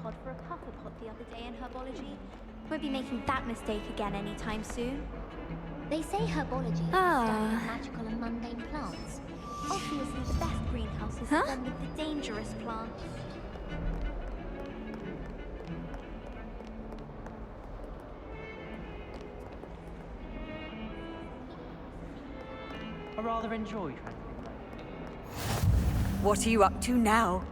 Pod for a Pufflepot the other day in herbology. Won't be making that mistake again anytime soon. They say herbology is the study of magical and mundane plants. Obviously the best greenhouse is the one with the dangerous plants. I rather enjoy translating. What are you up to now?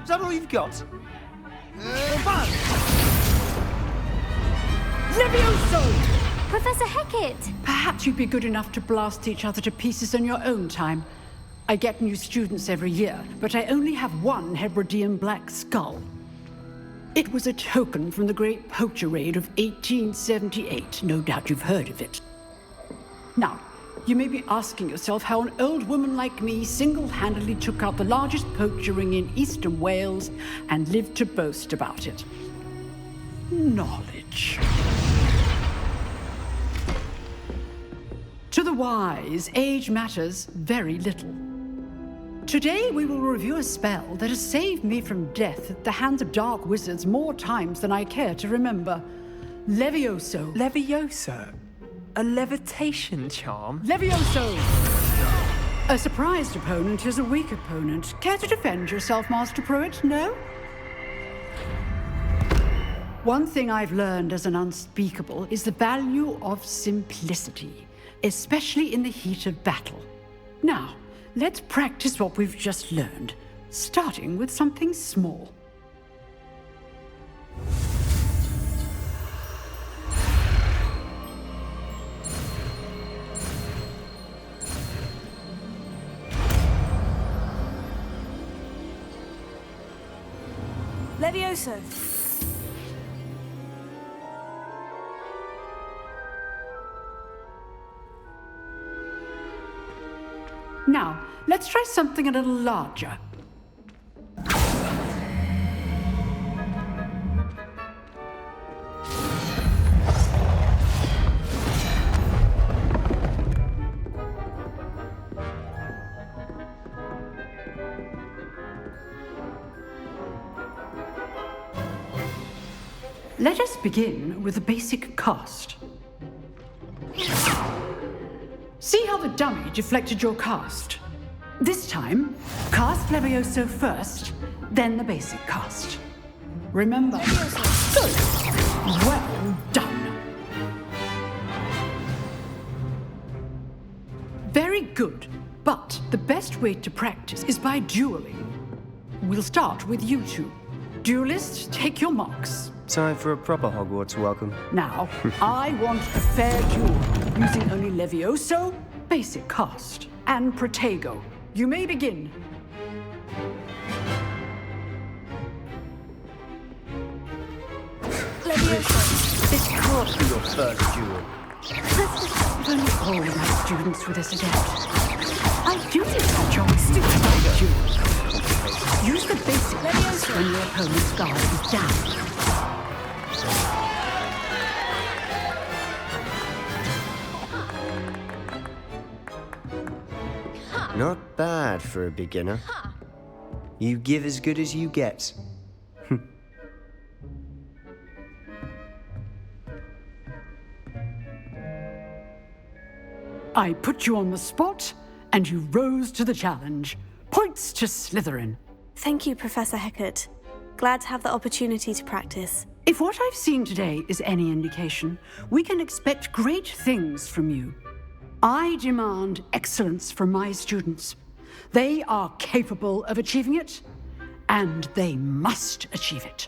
Is that all you've got? Levioso! Professor Hecat! Perhaps you'd be good enough to blast each other to pieces in your own time. I get new students every year, but I only have one Hebridean black skull. It was a token from the Great Poacher Raid of 1878. No doubt you've heard of it. Now, you may be asking yourself how an old woman like me single-handedly took out the largest poacher ring in eastern Wales and lived to boast about it. Knowledge. To the wise, age matters very little. Today we will review a spell that has saved me from death at the hands of dark wizards more times than I care to remember. Levioso. Levioso? A levitation charm? Levioso! A surprised opponent is a weak opponent. Care to defend yourself, Master Pruitt? No? One thing I've learned as an unspeakable is the value of simplicity, especially in the heat of battle. Now, let's practice what we've just learned, starting with something small. Levioso! Now, let's try something a little larger. Let us begin with the basic cast. See how the dummy deflected your cast? This time, cast Levioso first, then the basic cast. Remember. Good. Well done. Very good. But the best way to practice is by dueling. We'll start with you two. Duelists, take your marks. Time for a proper Hogwarts welcome. Now, I want a fair duel, using only Levioso, basic cast, and Protego. You may begin. Levioso! This can't be your first duel. If only all my students were this adept. I use it for choice to fight you. Use the basic cast when your opponent's guard is down. Not bad for a beginner. You give as good as you get. I put you on the spot, and you rose to the challenge. Points to Slytherin. Thank you, Professor Hecat. Glad to have the opportunity to practice. If what I've seen today is any indication, we can expect great things from you. I demand excellence from my students. They are capable of achieving it, and they must achieve it.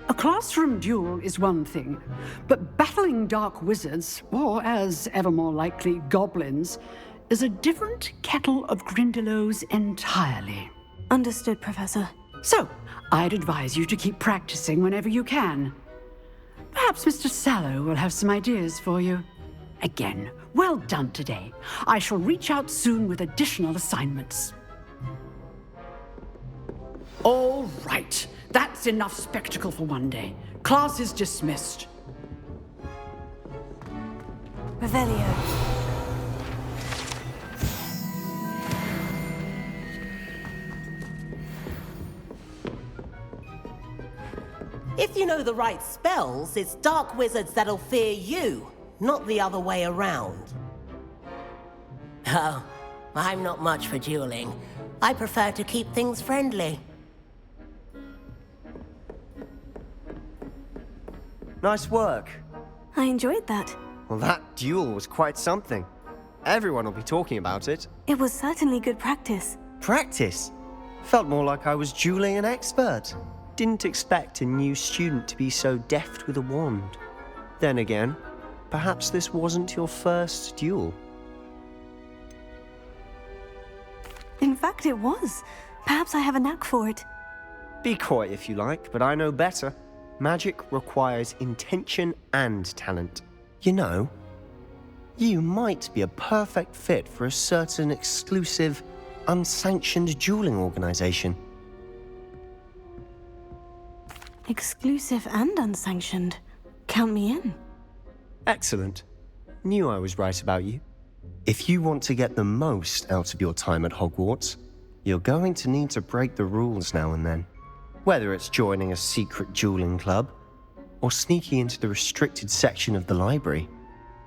A classroom duel is one thing, but battling dark wizards, or as ever more likely, goblins, is a different kettle of grindylows entirely. Understood, Professor. So, I'd advise you to keep practicing whenever you can. Perhaps Mr. Sallow will have some ideas for you. Again, well done today. I shall reach out soon with additional assignments. All right. That's enough spectacle for one day. Class is dismissed. Revelio. If you know the right spells, it's dark wizards that'll fear you, not the other way around. Oh, I'm not much for dueling. I prefer to keep things friendly. Nice work. I enjoyed that. Well, that duel was quite something. Everyone will be talking about it. It was certainly good practice. Practice? Felt more like I was dueling an expert. Didn't expect a new student to be so deft with a wand. Then again, perhaps this wasn't your first duel. In fact, it was. Perhaps I have a knack for it. Be coy if you like, but I know better. Magic requires intention and talent. You know, you might be a perfect fit for a certain exclusive, unsanctioned dueling organization. Exclusive and unsanctioned. Count me in. Excellent. Knew I was right about you. If you want to get the most out of your time at Hogwarts, you're going to need to break the rules now and then. Whether it's joining a secret dueling club, or sneaking into the restricted section of the library,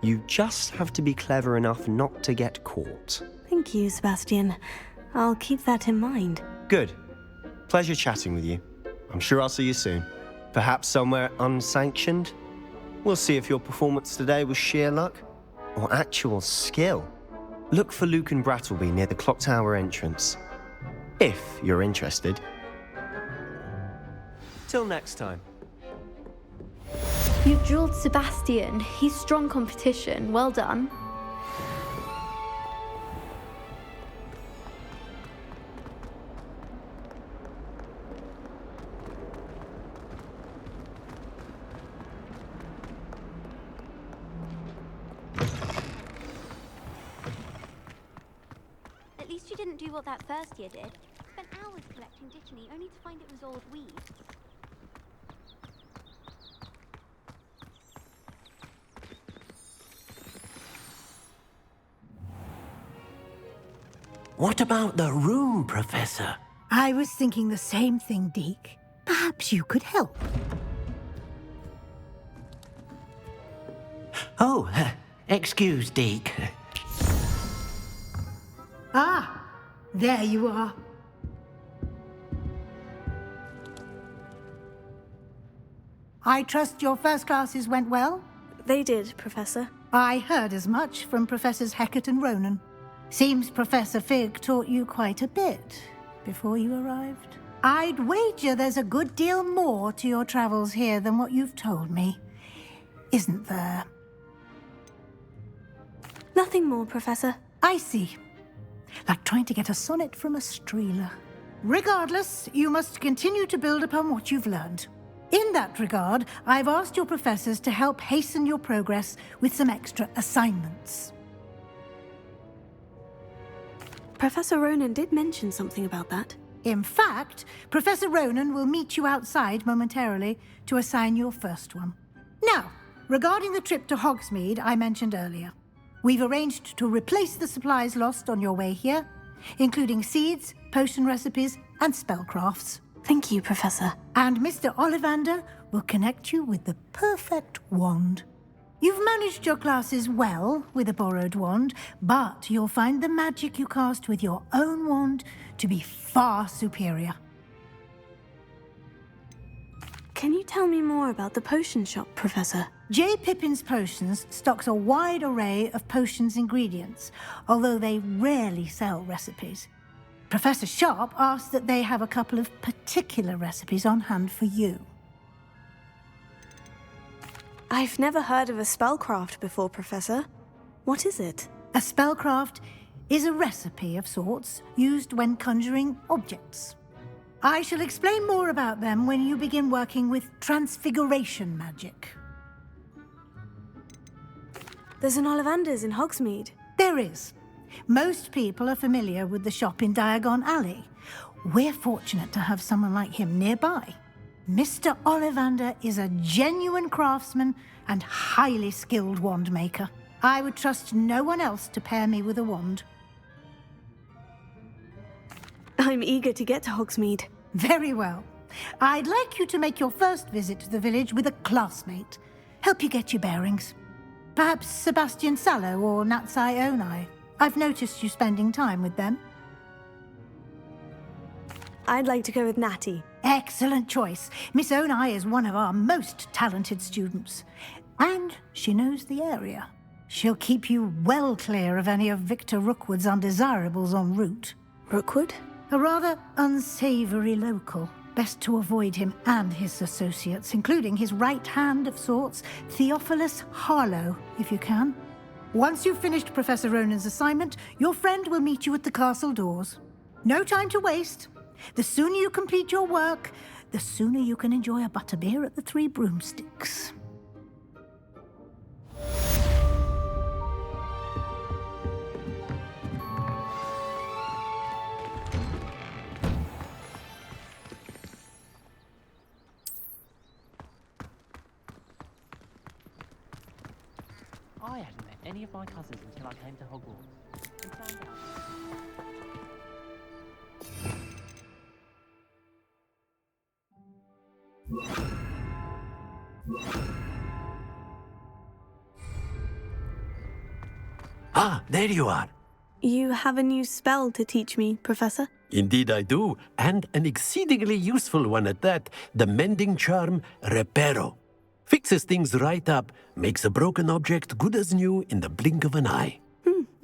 you just have to be clever enough not to get caught. Thank you, Sebastian. I'll keep that in mind. Good. Pleasure chatting with you. I'm sure I'll see you soon. Perhaps somewhere unsanctioned? We'll see if your performance today was sheer luck or actual skill. Look for Luke and Brattleby near the clock tower entrance, if you're interested. Till next time. You've drilled Sebastian. He's strong competition. Well done. At least you didn't do what that first year did. Spent hours collecting Dittany only to find it was old weed. What about the room, Professor? I was thinking the same thing, Deke. Perhaps you could help. Oh, excuse, Deke. Ah, there you are. I trust your first classes went well? They did, Professor. I heard as much from Professors Hecat and Ronan. Seems Professor Fig taught you quite a bit before you arrived. I'd wager there's a good deal more to your travels here than what you've told me. Isn't there? Nothing more, Professor. I see. Like trying to get a sonnet from a streeler. Regardless, you must continue to build upon what you've learned. In that regard, I've asked your professors to help hasten your progress with some extra assignments. Professor Ronan did mention something about that. In fact, Professor Ronan will meet you outside momentarily to assign your first one. Now, regarding the trip to Hogsmeade I mentioned earlier, we've arranged to replace the supplies lost on your way here, including seeds, potion recipes, and spellcrafts. Thank you, Professor. And Mr. Ollivander will connect you with the perfect wand. You've managed your classes well with a borrowed wand, but you'll find the magic you cast with your own wand to be far superior. Can you tell me more about the potion shop, Professor? J. Pippin's Potions stocks a wide array of potions ingredients, although they rarely sell recipes. Professor Sharp asks that they have a couple of particular recipes on hand for you. I've never heard of a spellcraft before, Professor. What is it? A spellcraft is a recipe of sorts used when conjuring objects. I shall explain more about them when you begin working with transfiguration magic. There's an Ollivander's in Hogsmeade. There is. Most people are familiar with the shop in Diagon Alley. We're fortunate to have someone like him nearby. Mr. Ollivander is a genuine craftsman and highly skilled wand maker. I would trust no one else to pair me with a wand. I'm eager to get to Hogsmeade. Very well. I'd like you to make your first visit to the village with a classmate. Help you get your bearings. Perhaps Sebastian Sallow or Natsai Onai. I've noticed you spending time with them. I'd like to go with Natty. Excellent choice. Miss Onai is one of our most talented students. And she knows the area. She'll keep you well clear of any of Victor Rookwood's undesirables en route. Rookwood? A rather unsavory local. Best to avoid him and his associates, including his right hand of sorts, Theophilus Harlow, if you can. Once you've finished Professor Ronan's assignment, your friend will meet you at the castle doors. No time to waste. The sooner you complete your work, the sooner you can enjoy a butterbeer at the Three Broomsticks. I hadn't met any of my cousins until I came to Hogwarts. And found out. Ah, there you are. You have a new spell to teach me, Professor? Indeed I do, and an exceedingly useful one at that, the mending charm Reparo. Fixes things right up, makes a broken object good as new in the blink of an eye.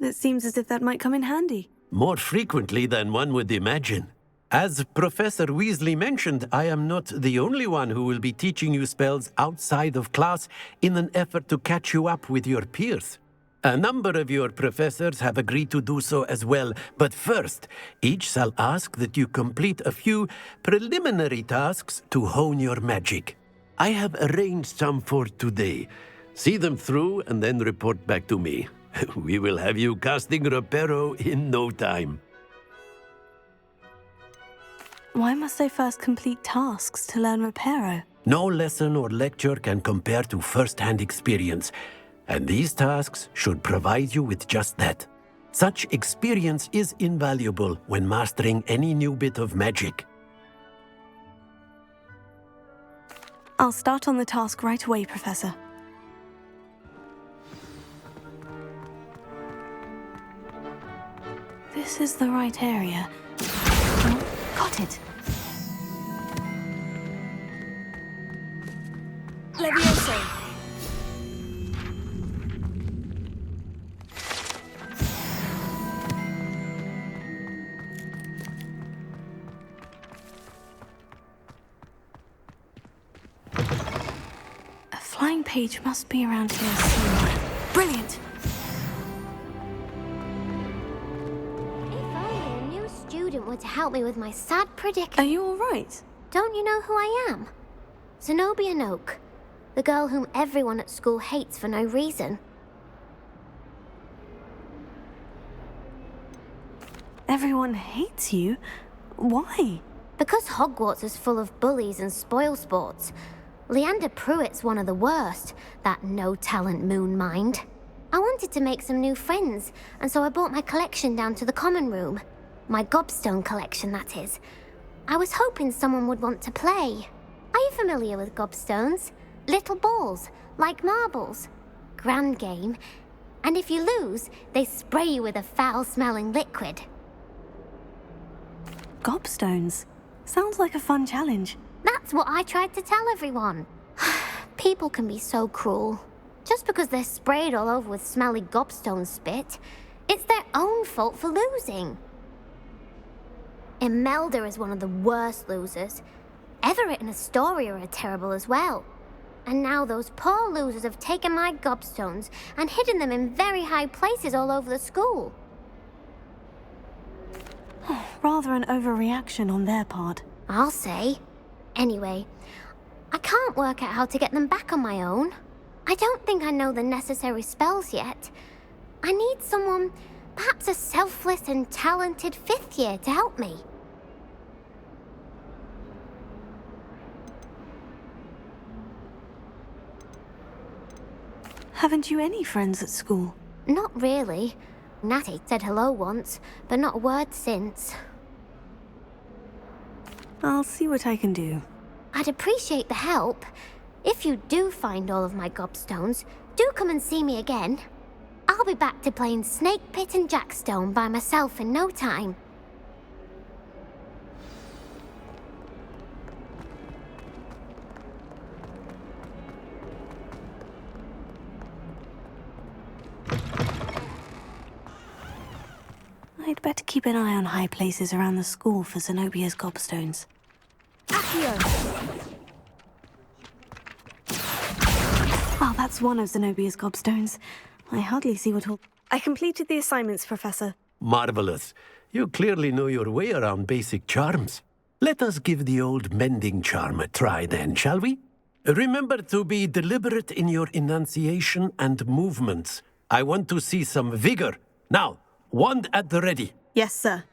It seems as if that might come in handy. More frequently than one would imagine. As Professor Weasley mentioned, I am not the only one who will be teaching you spells outside of class in an effort to catch you up with your peers. A number of your professors have agreed to do so as well, but first, each shall ask that you complete a few preliminary tasks to hone your magic. I have arranged some for today. See them through and then report back to me. We will have you casting Reparo in no time. Why must I first complete tasks to learn Reparo? No lesson or lecture can compare to first-hand experience, and these tasks should provide you with just that. Such experience is invaluable when mastering any new bit of magic. I'll start on the task right away, Professor. This is the right area. Oh, got it. Levioso. A flying page must be around here somewhere. Brilliant! Were to help me with my sad predicament. Are you all right? Don't you know who I am? Zenobia Noak, the girl whom everyone at school hates for no reason. Everyone hates you? Why? Because Hogwarts is full of bullies and spoilsports. Leander Pruitt's one of the worst, that no-talent moon mind. I wanted to make some new friends, and so I brought my collection down to the common room. My gobstone collection, that is. I was hoping someone would want to play. Are you familiar with gobstones? Little balls, like marbles. Grand game. And if you lose, they spray you with a foul-smelling liquid. Gobstones? Sounds like a fun challenge. That's what I tried to tell everyone. People can be so cruel. Just because they're sprayed all over with smelly gobstone spit, it's their own fault for losing. Imelda is one of the worst losers. Everett and Astoria are terrible as well. And now those poor losers have taken my gobstones and hidden them in very high places all over the school. Rather an overreaction on their part. I'll say. Anyway, I can't work out how to get them back on my own. I don't think I know the necessary spells yet. I need someone, perhaps a selfless and talented 5th year to help me. Haven't you any friends at school? Not really. Natty said hello once, but not a word since. I'll see what I can do. I'd appreciate the help. If you do find all of my gobstones, do come and see me again. I'll be back to playing Snake Pit and Jackstone by myself in no time. I'd better keep an eye on high places around the school for Zenobia's gobstones. Oh, that's one of Zenobia's gobstones. I hardly see what all... I completed the assignments, Professor. Marvelous. You clearly know your way around basic charms. Let us give the old mending charm a try then, shall we? Remember to be deliberate in your enunciation and movements. I want to see some vigor. Now, wand at the ready. Yes, sir.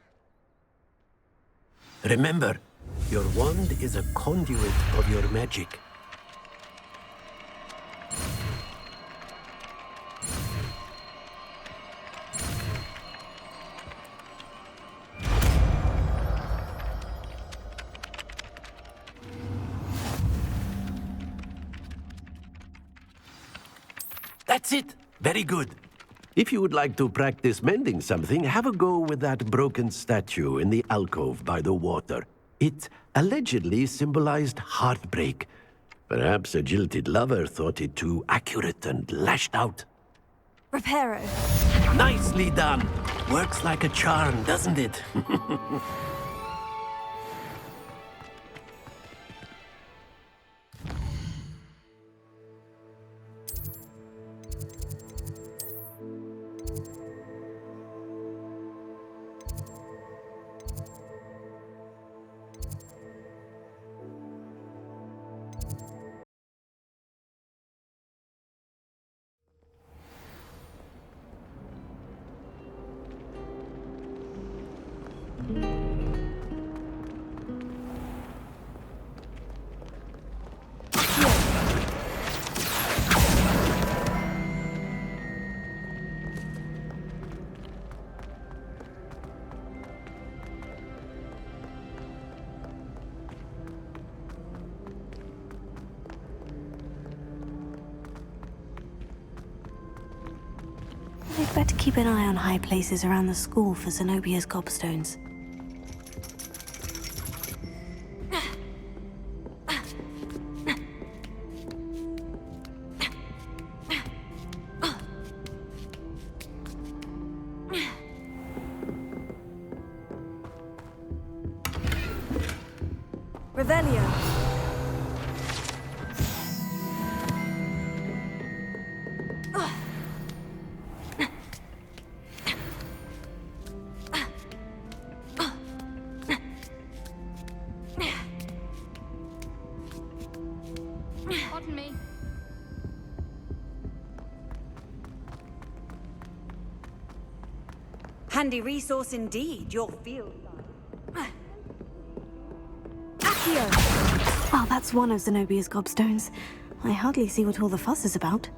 Remember, your wand is a conduit of your magic. That's it. Very good. If you would like to practice mending something, have a go with that broken statue in the alcove by the water. It allegedly symbolized heartbreak. Perhaps a jilted lover thought it too accurate and lashed out. Reparo. Nicely done. Works like a charm, doesn't it? I'd better keep an eye on high places around the school for Zenobia's gobstones. Revelio. Pardon me. Handy resource indeed, your field. Oh, that's one of Zenobia's gobstones. I hardly see what all the fuss is about.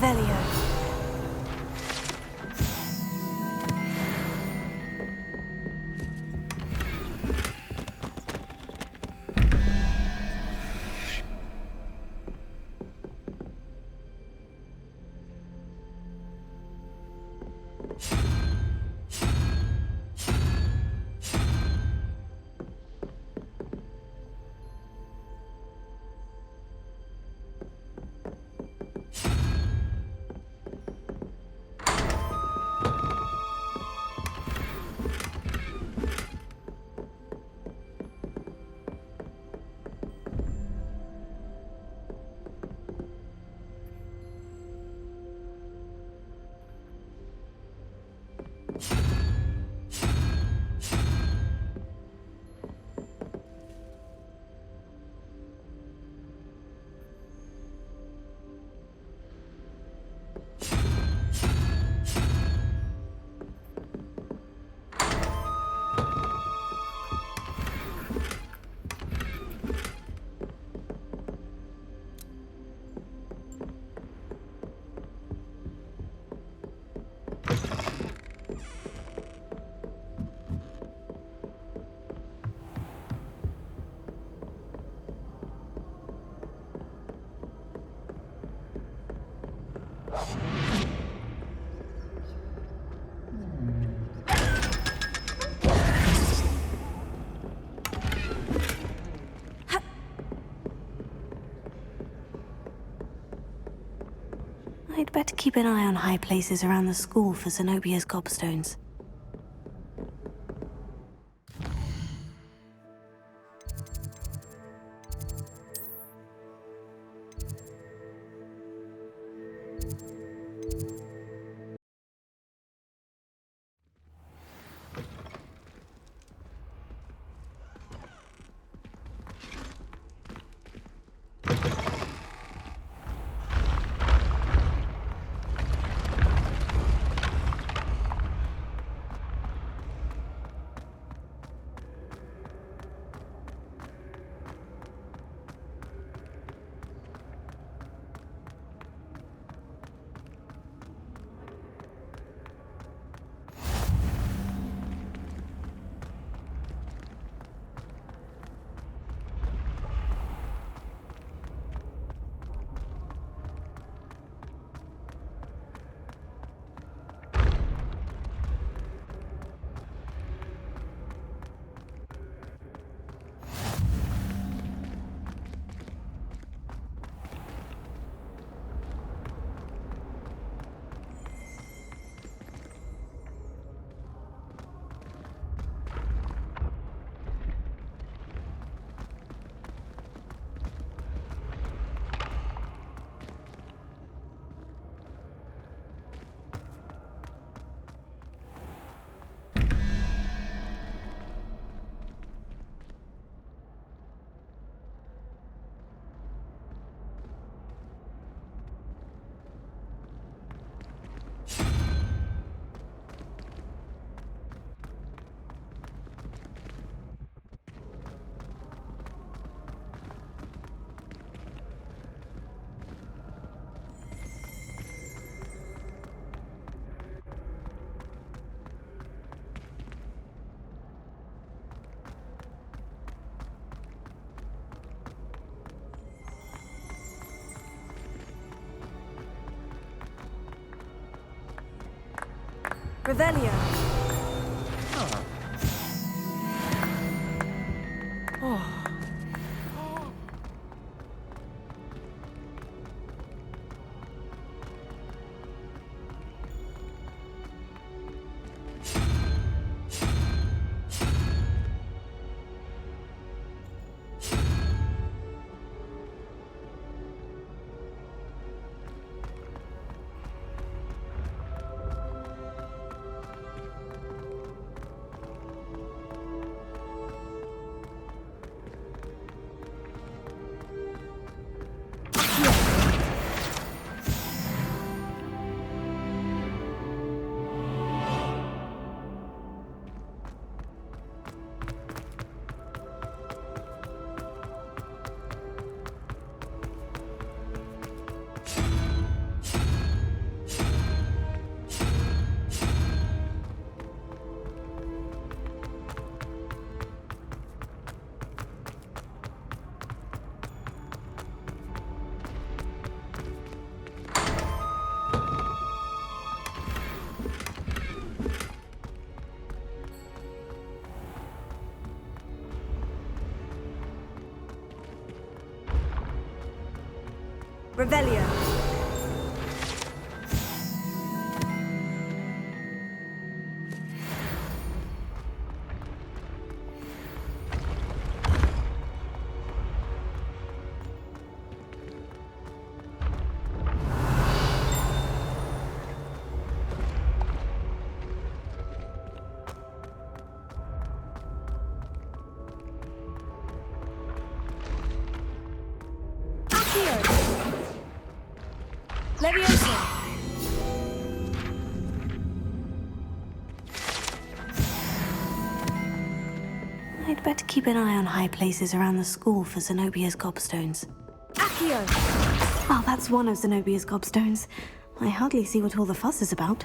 Revelio. I'd better keep an eye on high places around the school for Zenobia's gobstones. Revelio. Revelio. Leviosa! I'd better keep an eye on high places around the school for Zenobia's gobstones. Accio! Well, that's one of Zenobia's gobstones. I hardly see what all the fuss is about.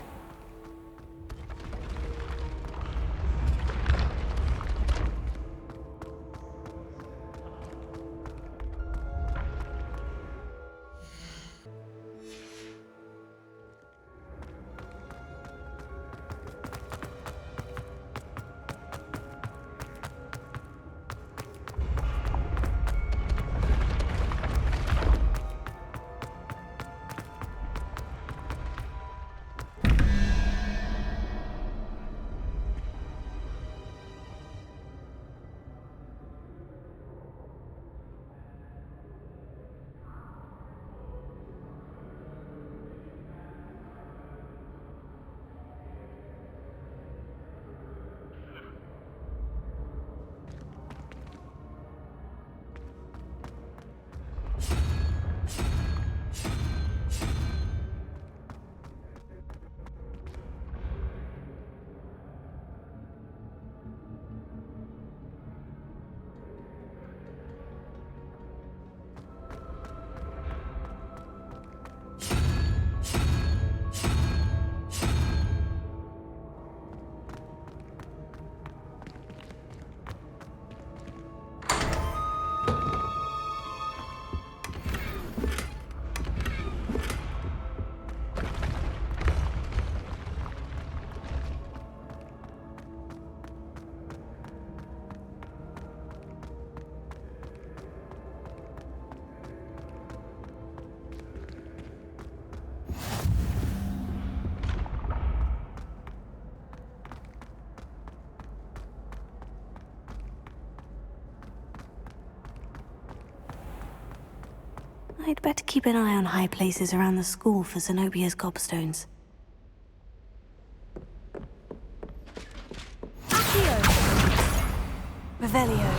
I'd better keep an eye on high places around the school for Zenobia's gobstones. Accio! Revelio.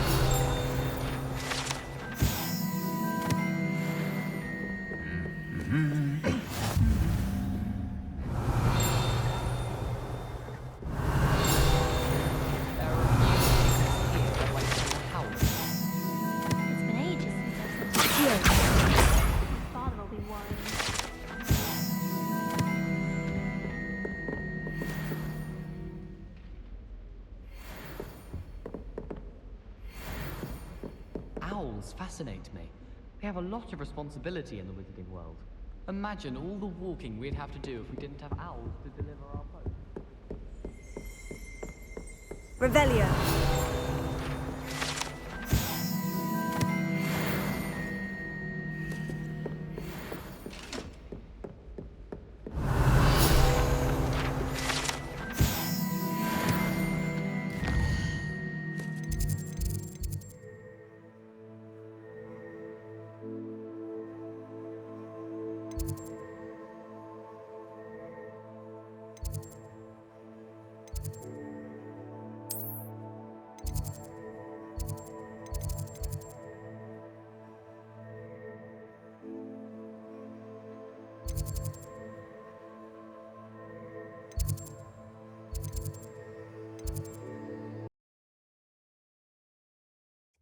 Owls fascinate me. They have a lot of responsibility in the wizarding world. Imagine all the walking we'd have to do if we didn't have owls to deliver our post. Revelio.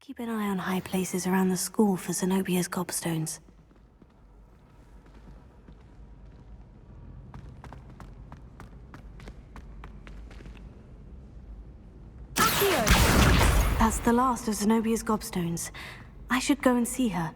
Keep an eye on high places around the school for Zenobia's gobstones. Accio! That's the last of Zenobia's gobstones. I should go and see her.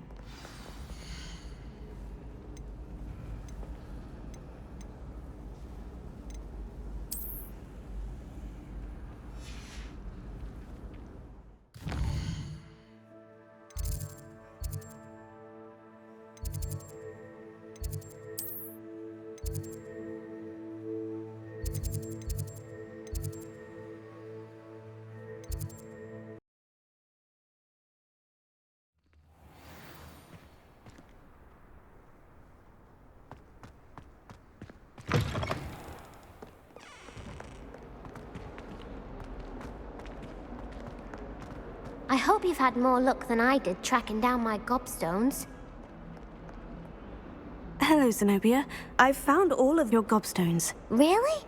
I hope you've had more luck than I did tracking down my gobstones. Hello, Zenobia. I've found all of your gobstones. Really?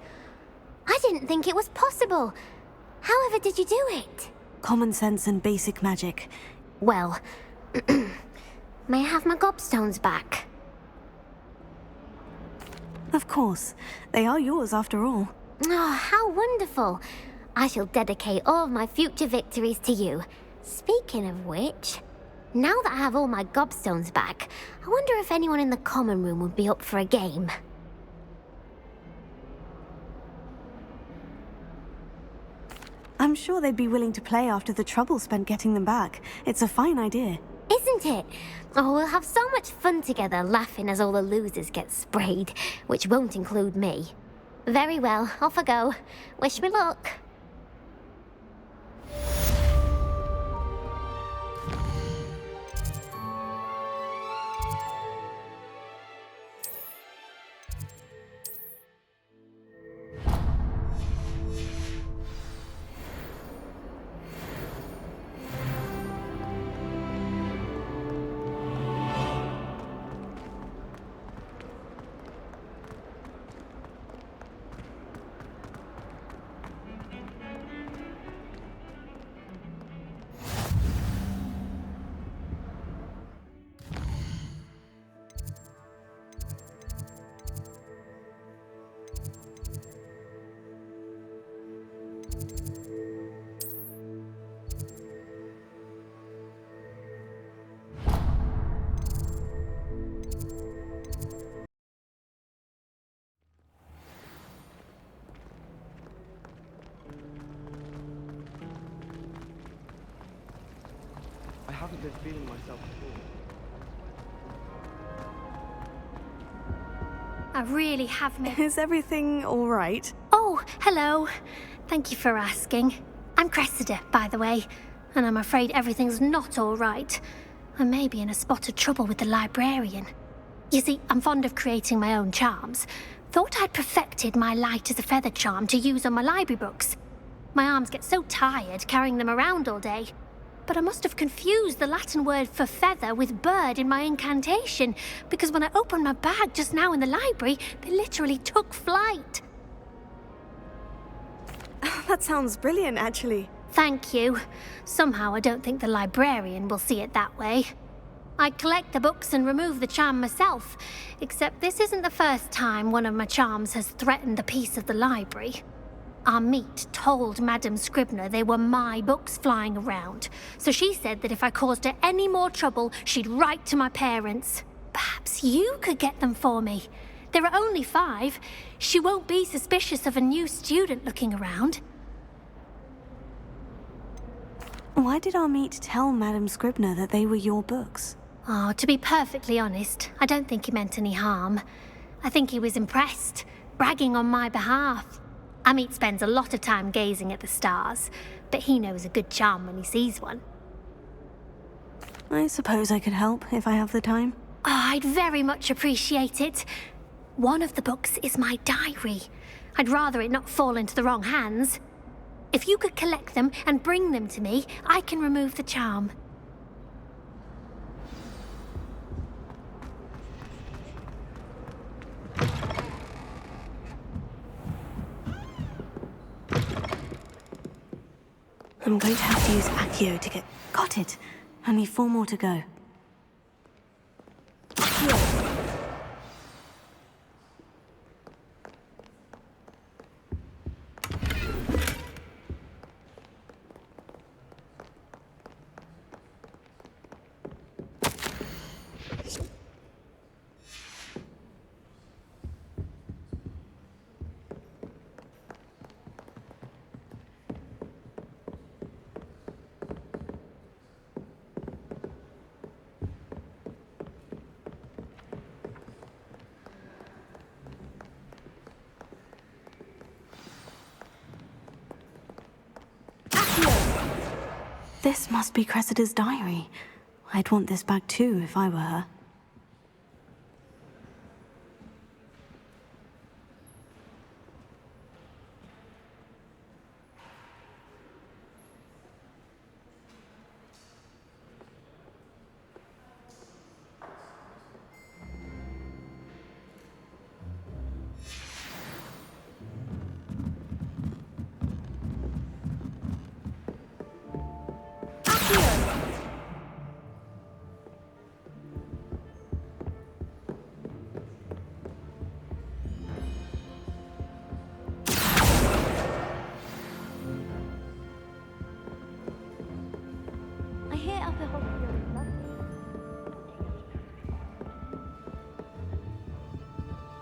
I didn't think it was possible. However did you do it? Common sense and basic magic. Well, may I have my gobstones back? Of course. They are yours after all. Oh, how wonderful. I shall dedicate all of my future victories to you. Speaking of which, now that I have all my gobstones back, I wonder if anyone in the common room would be up for a game. I'm sure they'd be willing to play after the trouble spent getting them back. It's a fine idea. Isn't it? Oh, we'll have so much fun together laughing as all the losers get sprayed, which won't include me. Very well, off I go. Wish me luck. I haven't been feeling myself at all. I really have missed. Is everything all right? Oh, hello. Thank you for asking. I'm Cressida, by the way, and I'm afraid everything's not all right. I may be in a spot of trouble with the librarian. You see, I'm fond of creating my own charms. Thought I'd perfected my light as a feather charm to use on my library books. My arms get so tired carrying them around all day. But I must have confused the Latin word for feather with bird in my incantation, because when I opened my bag just now in the library, they literally took flight. That sounds brilliant, actually. Thank you. Somehow I don't think the librarian will see it that way. I collect the books and remove the charm myself, except this isn't the first time one of my charms has threatened the peace of the library. Our meet told Madame Scribner they were my books flying around, so she said that if I caused her any more trouble, she'd write to my parents. Perhaps you could get them for me. There are only 5. She won't be suspicious of a new student looking around. Why did our meet tell Madame Scribner that they were your books? Oh, to be perfectly honest, I don't think he meant any harm. I think he was impressed, bragging on my behalf. Amit spends a lot of time gazing at the stars, but he knows a good charm when he sees one. I suppose I could help if I have the time. Oh, I'd very much appreciate it. One of the books is my diary. I'd rather it not fall into the wrong hands. If you could collect them and bring them to me, I can remove the charm. I'm going to have to use Accio to get... Got it! Only 4 more to go. This must be Cressida's diary. I'd want this back too if I were her.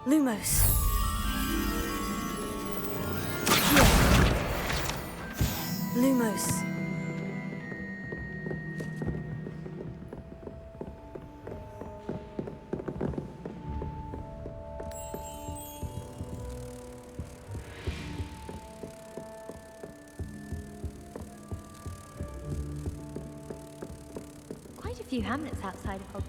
Lumos. Lumos. Quite a few hamlets outside of Hogwarts.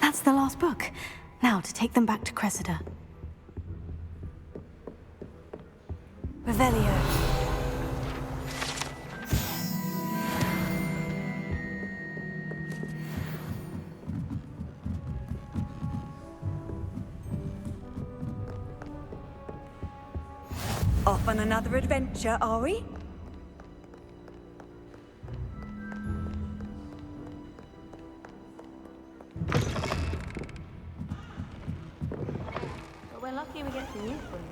That's the last book. Now to take them back to Cressida. Revelio. Off on another adventure, are we? But we're lucky we get some use for them.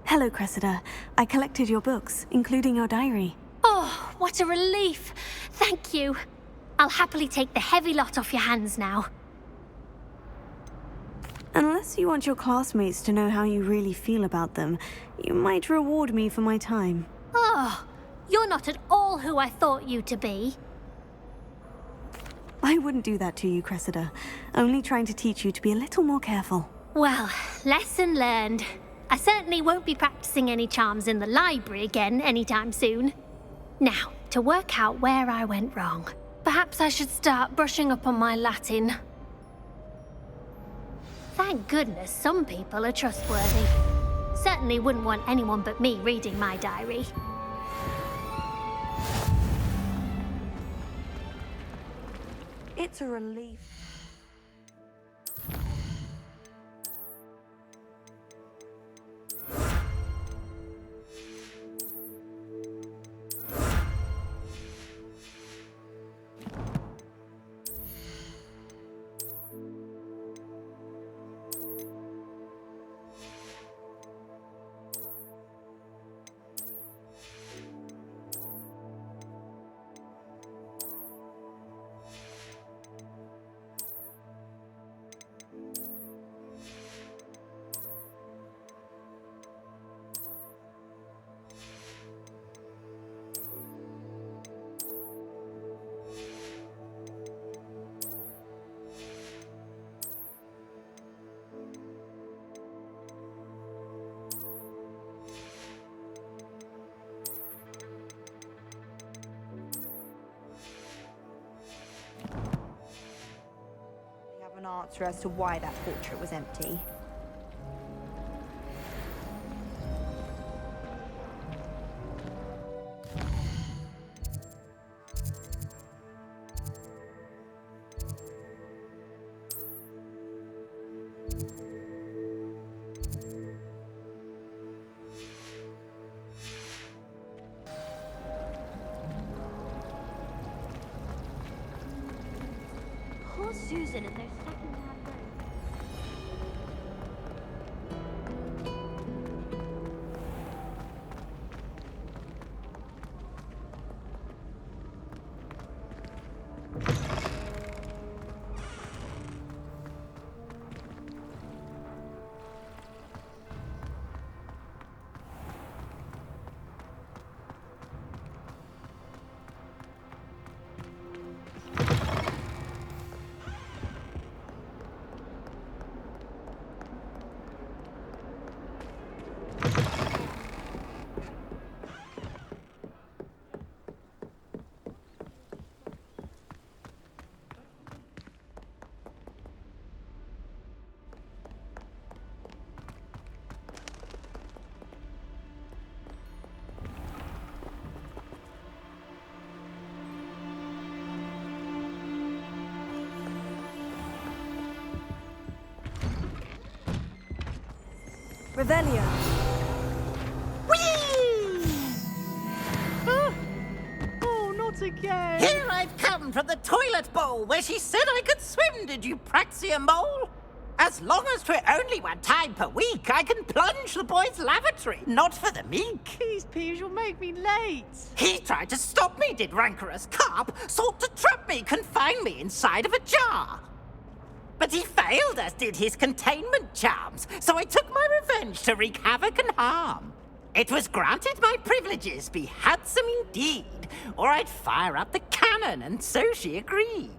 Hello, Cressida. I collected your books, including your diary. Oh, what a relief. Thank you. I'll happily take the heavy lot off your hands now. Unless you want your classmates to know how you really feel about them, you might reward me for my time. Oh, you're not at all who I thought you to be. I wouldn't do that to you, Cressida. Only trying to teach you to be a little more careful. Well, lesson learned. I certainly won't be practicing any charms in the library again anytime soon. Now, to work out where I went wrong. Perhaps I should start brushing up on my Latin. Thank goodness some people are trustworthy. Certainly wouldn't want anyone but me reading my diary. It's a relief. An answer as to why that portrait was empty. Poor Susan and those second-hand robes. Revelio. Oh, not again! Here I've come from the toilet bowl where she said I could swim, did you praxia mole? As long as 'twere only one time per week, I can plunge the boy's lavatory, not for the meek. These peeves will make me late. He tried to stop me, did rancorous carp, sought to trap me, confine me inside of a jar. But he failed, as did his containment charms, so I took my revenge to wreak havoc and harm. It was granted my privileges be handsome indeed, or I'd fire up the cannon, and so she agreed.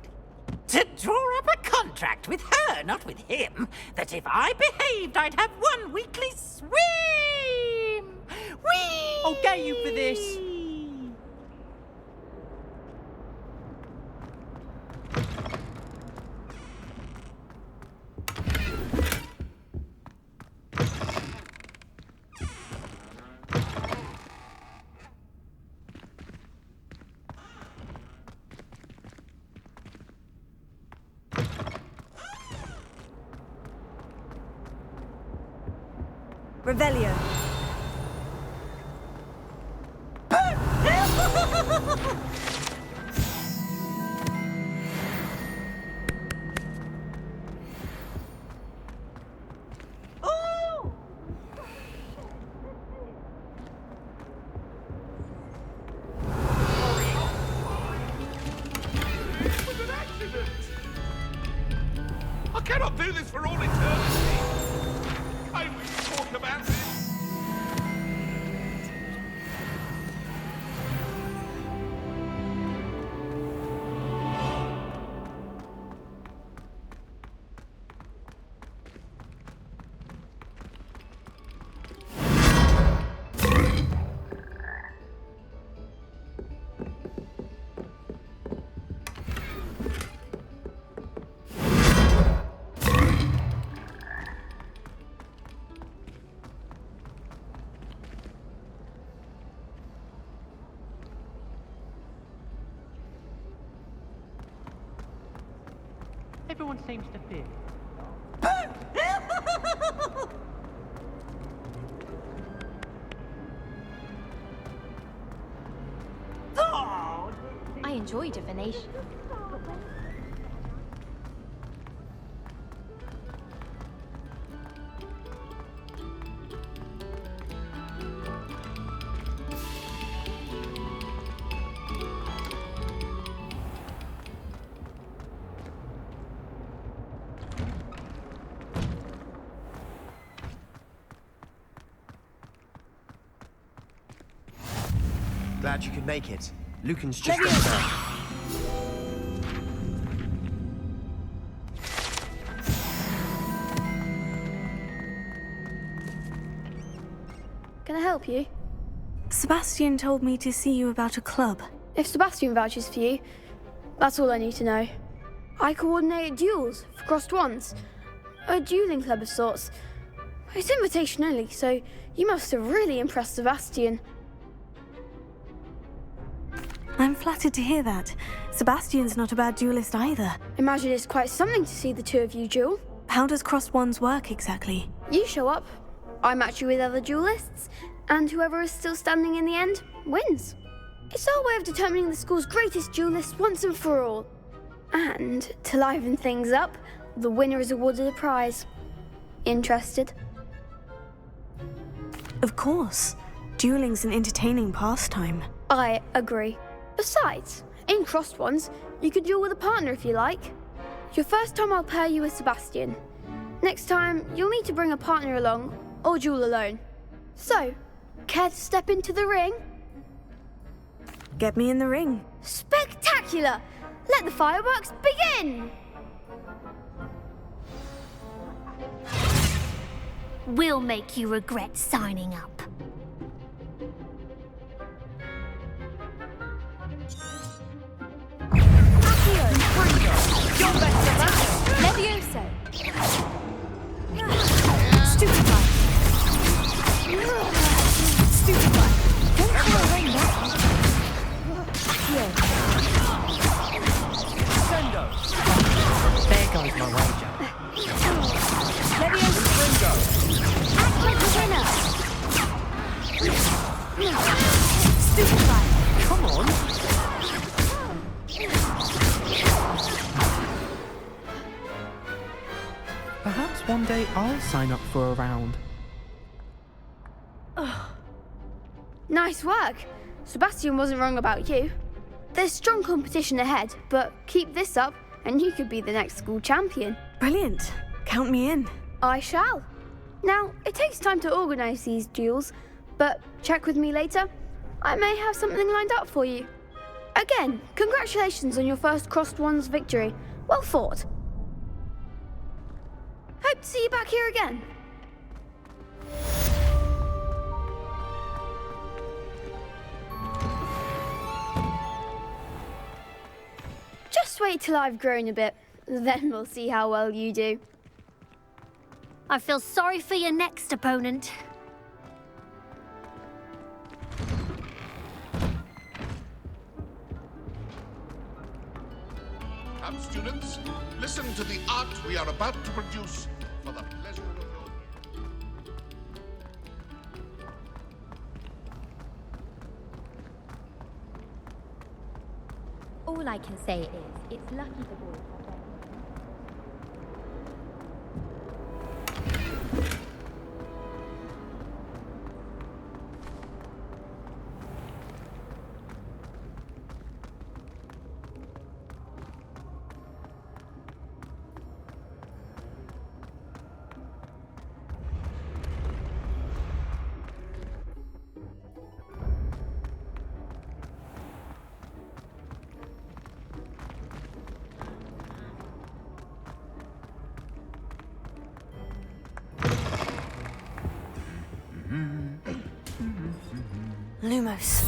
To draw up a contract with her, not with him, that if I behaved, I'd have one weekly swim! Whee! I'll get you for this! Revelio. I cannot do this for all eternity. I will talk about this. Everyone seems to fear. I enjoy divination. Glad you could make it. Lucan's just got back. Can I help you? Sebastian told me to see you about a club. If Sebastian vouches for you, that's all I need to know. I coordinate duels for crossed wands. A dueling club of sorts. It's invitation only, so you must have really impressed Sebastian. I'm flattered to hear that. Sebastian's not a bad duelist either. Imagine it's quite something to see the two of you duel. How does crossed wands work exactly? You show up, I match you with other duelists, and whoever is still standing in the end wins. It's our way of determining the school's greatest duelist once and for all. And to liven things up, the winner is awarded a prize. Interested? Of course. Dueling's an entertaining pastime. I agree. Besides, in crossed ones, you could duel with a partner if you like. Your first time I'll pair you with Sebastian. Next time, you'll need to bring a partner along, or duel alone. So, care to step into the ring? Get me in the ring. Spectacular! Let the fireworks begin! We'll make you regret signing up. Levioso. Stupefy. Stupefy. Don't throw away now. Sendo. There goes my wager. Levioso. Act like a sign up for a round. Nice work. Sebastian wasn't wrong about you. There's strong competition ahead, but keep this up and you could be the next school champion. Brilliant. Count me in. I shall. Now, it takes time to organise these duels, but check with me later. I may have something lined up for you. Again, congratulations on your first Crossed Wands victory. Well fought. Hope to see you back here again. Just wait till I've grown a bit, then we'll see how well you do. I feel sorry for your next opponent. Come, students, listen to the art we are about to produce for the pleasure of your... All I can say is, it's lucky the boys have their... Lumos.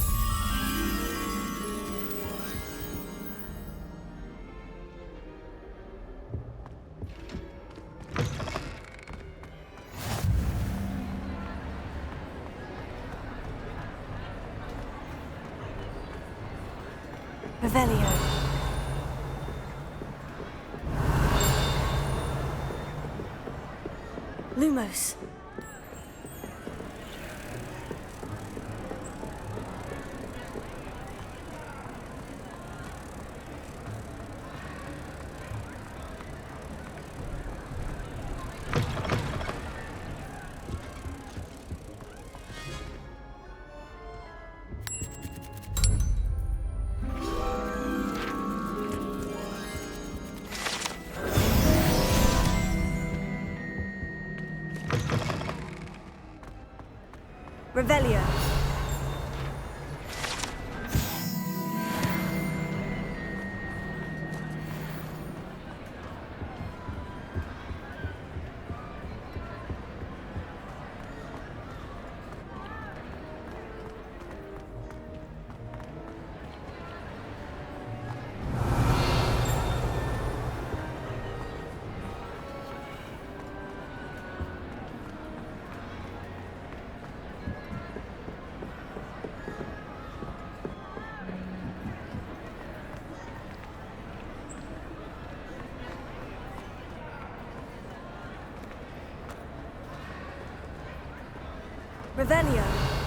Revelio. Lumos. Revelio. Revelio.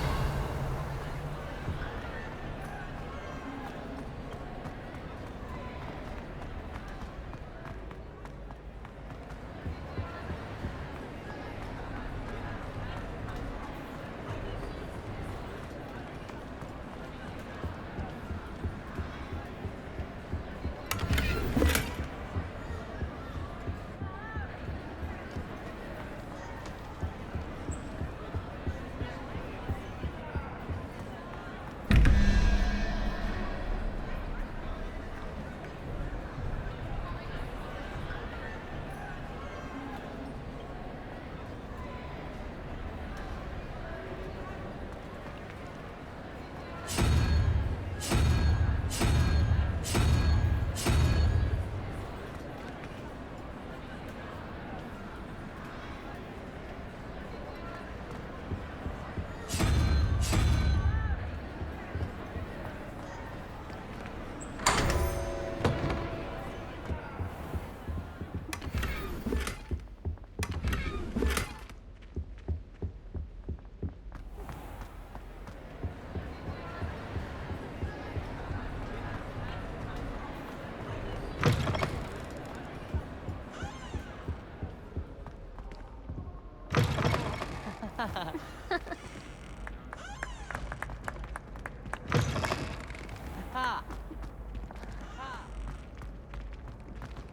Ha!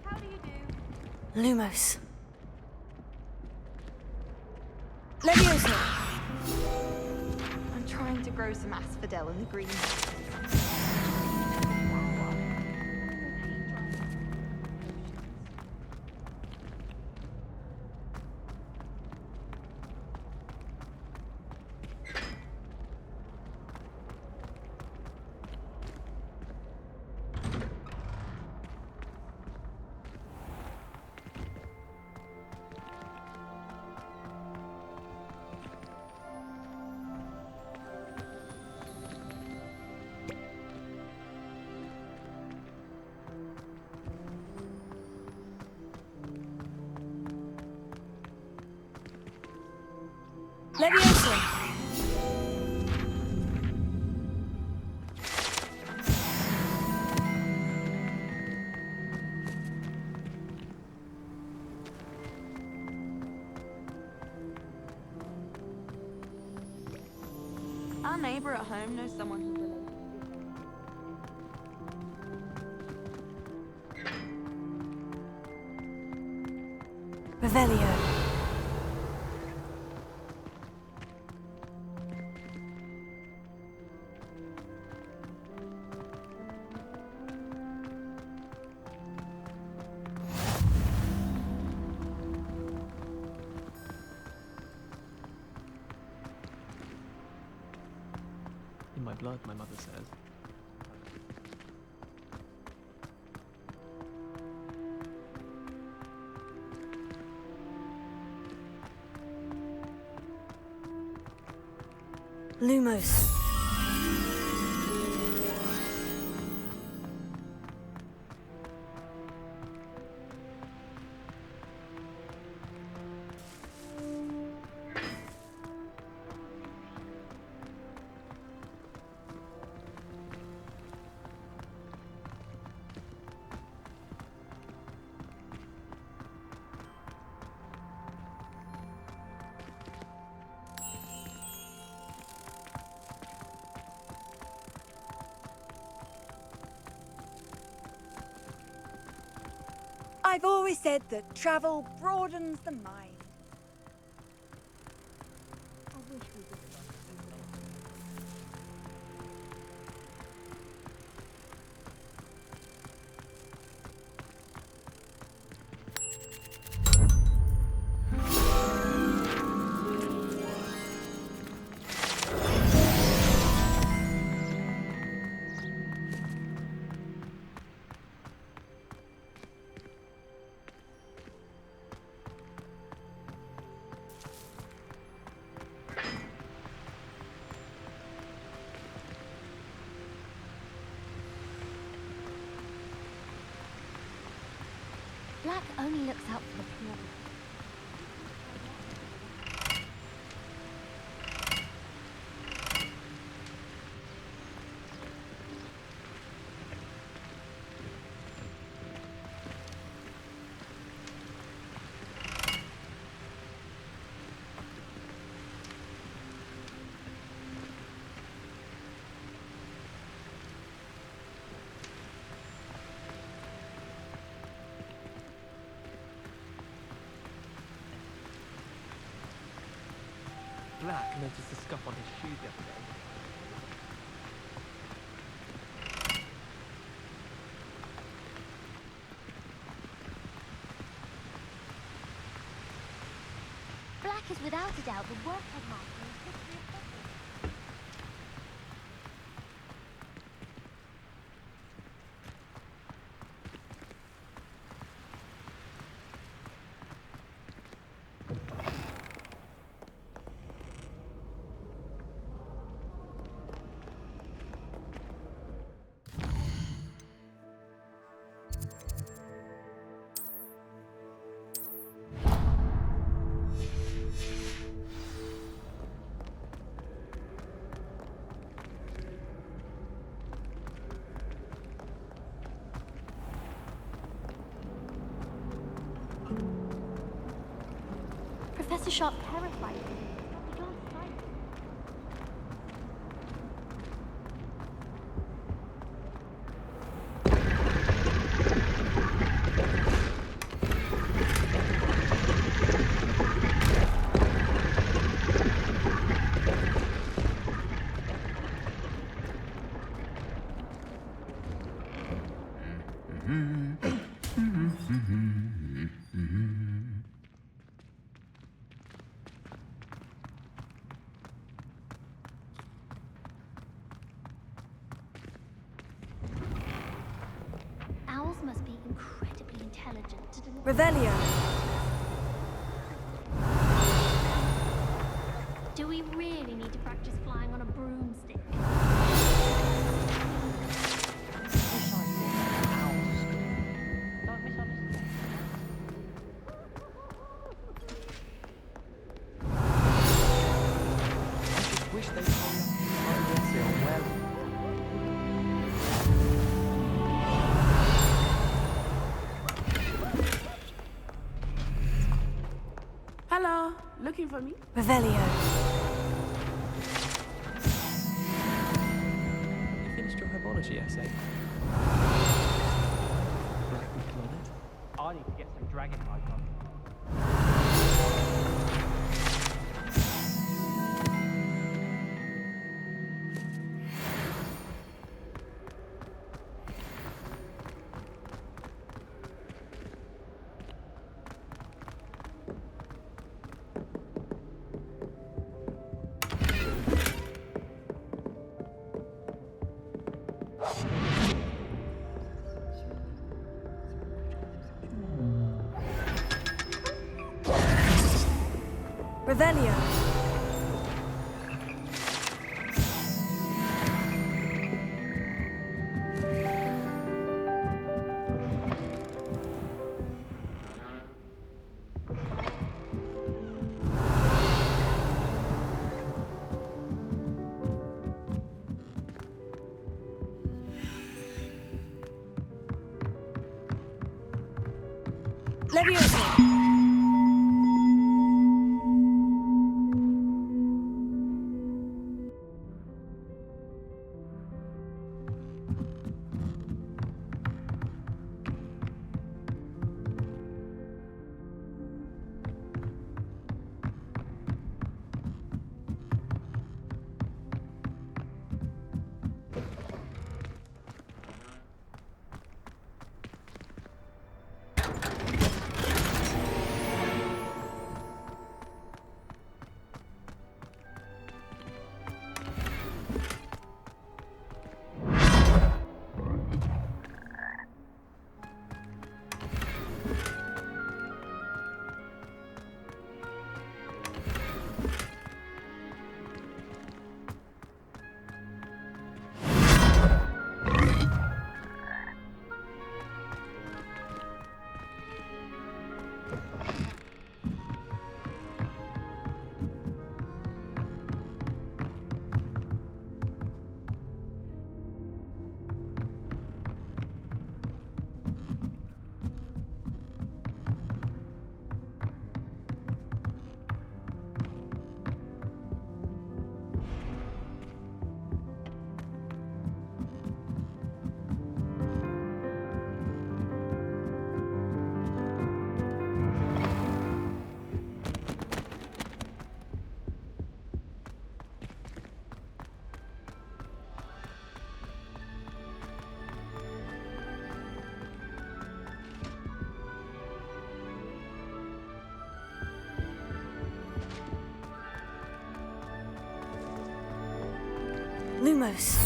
How do you do? Lumos. Leviosa! I'm trying to grow some asphodel in the green. Leviosa. Our neighbor at home knows someone who relates. Revelio. In my blood, my mother says. Lumos. I've always said that travel broadens the mind. I wish we did. Black only looks out for the poor. Black noticed a scuff on his shoe the other day. Black is without a doubt the worst headmaster in the history of Hogwarts. Professor Sharp terrified me. intelligent to deliver. Revelio. Do we really need to practice flying on a broomstick? Wish they told us well. Hello, looking for me? Revelio. You finished your herbology essay? Black with bonnet? I need to get some dragon light on. Revelio. Leviosa. Lumos.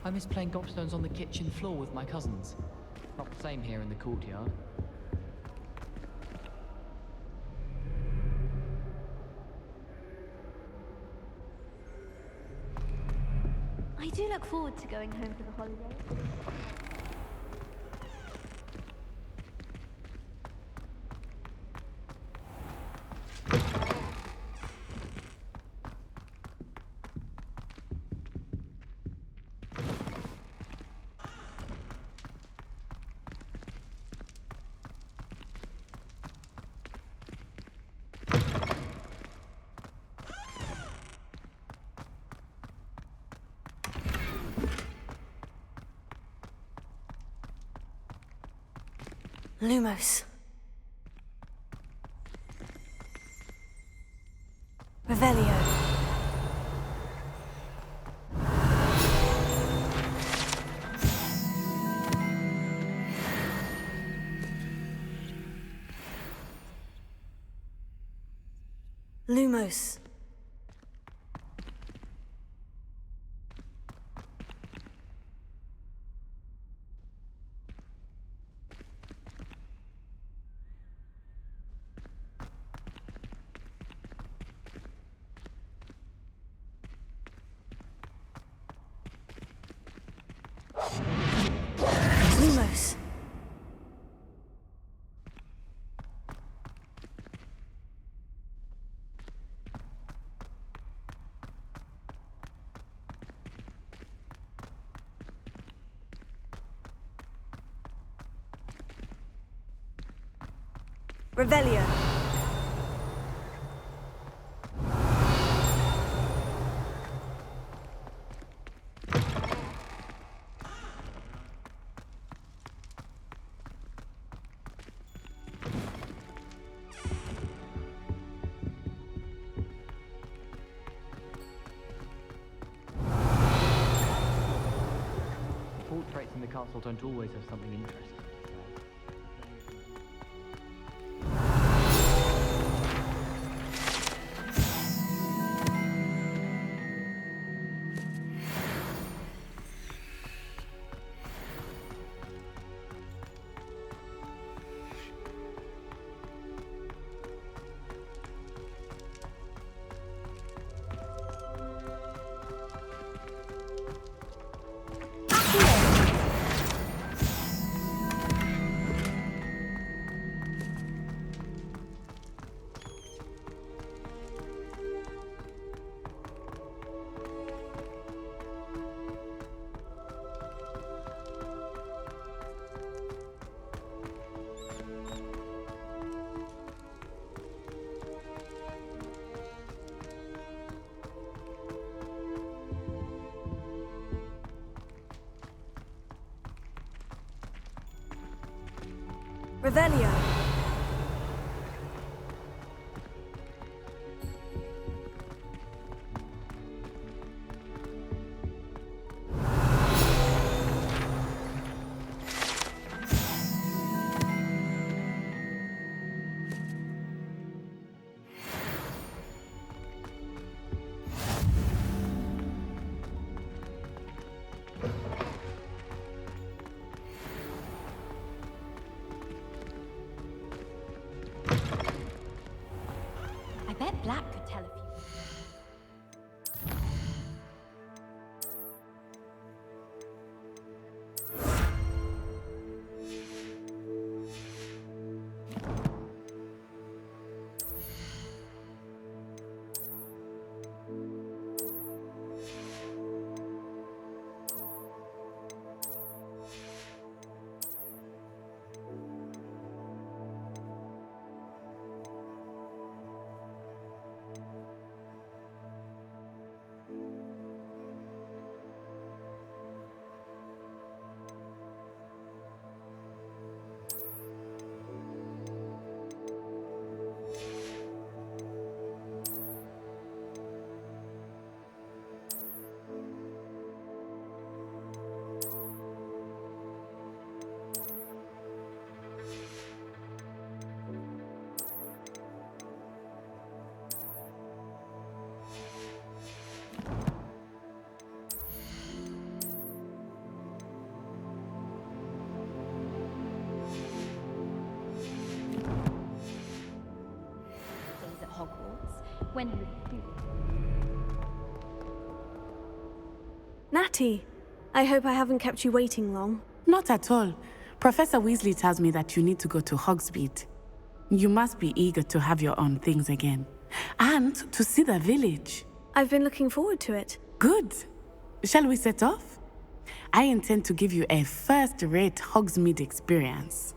I miss playing gobstones on the kitchen floor with my cousins. Not the same here in the courtyard. I do look forward to going home for the holidays. Lumos. Revelio. Lumos. Lumos. Revelio. Portraits in the castle don't always have something interesting. Revelio. I bet Black could tell a few. Days at Hogwarts, when you Natty, I hope I haven't kept you waiting long. Not at all. Professor Weasley tells me that you need to go to Hogsmeade. You must be eager to have your own things again. And to see the village. I've been looking forward to it. Good. Shall we set off? I intend to give you a first-rate Hogsmeade experience.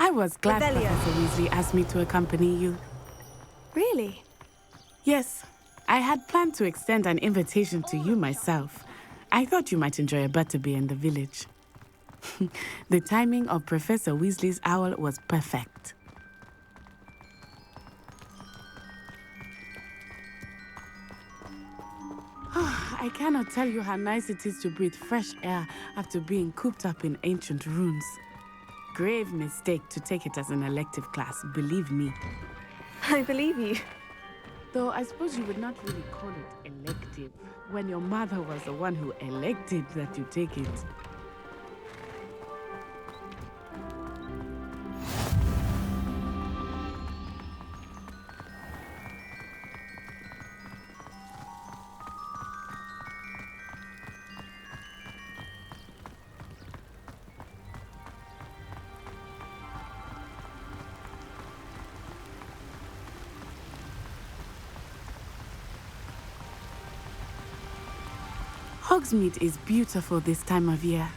I was glad Revelio. Professor Weasley asked me to accompany you. Really? Yes, I had planned to extend an invitation to you myself. I thought you might enjoy a butterbeer in the village. The timing of Professor Weasley's owl was perfect. I cannot tell you how nice it is to breathe fresh air after being cooped up in ancient ruins. Grave mistake to take it as an elective class, believe me. I believe you. Though I suppose you would not really call it elective when your mother was the one who elected that you take it. Hogsmeade is beautiful this time of year.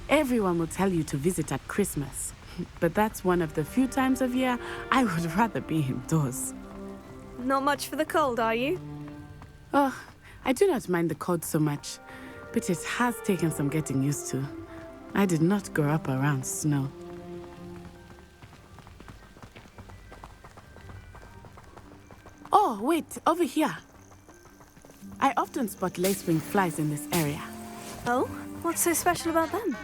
Everyone will tell you to visit at Christmas. But that's one of the few times of year I would rather be indoors. Not much for the cold, are you? Oh, I do not mind the cold so much, but it has taken some getting used to. I did not grow up around snow. Oh, wait, over here. I often spot lacewing flies in this area. Oh? What's so special about them?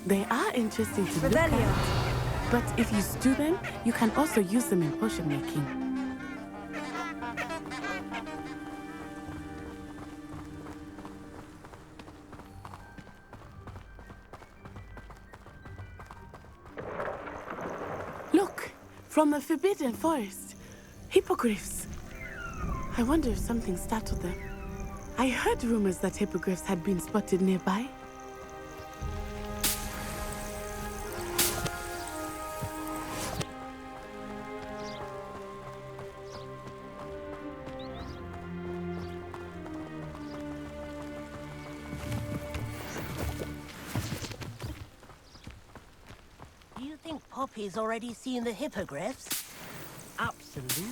They are interesting to look Revelio. at. But if you stew them, you can also use them in potion making. Look! From the Forbidden Forest. Hippogriffs. I wonder if something startled them. I heard rumors that hippogriffs had been spotted nearby. Do you think Poppy's already seen the hippogriffs? Absolutely.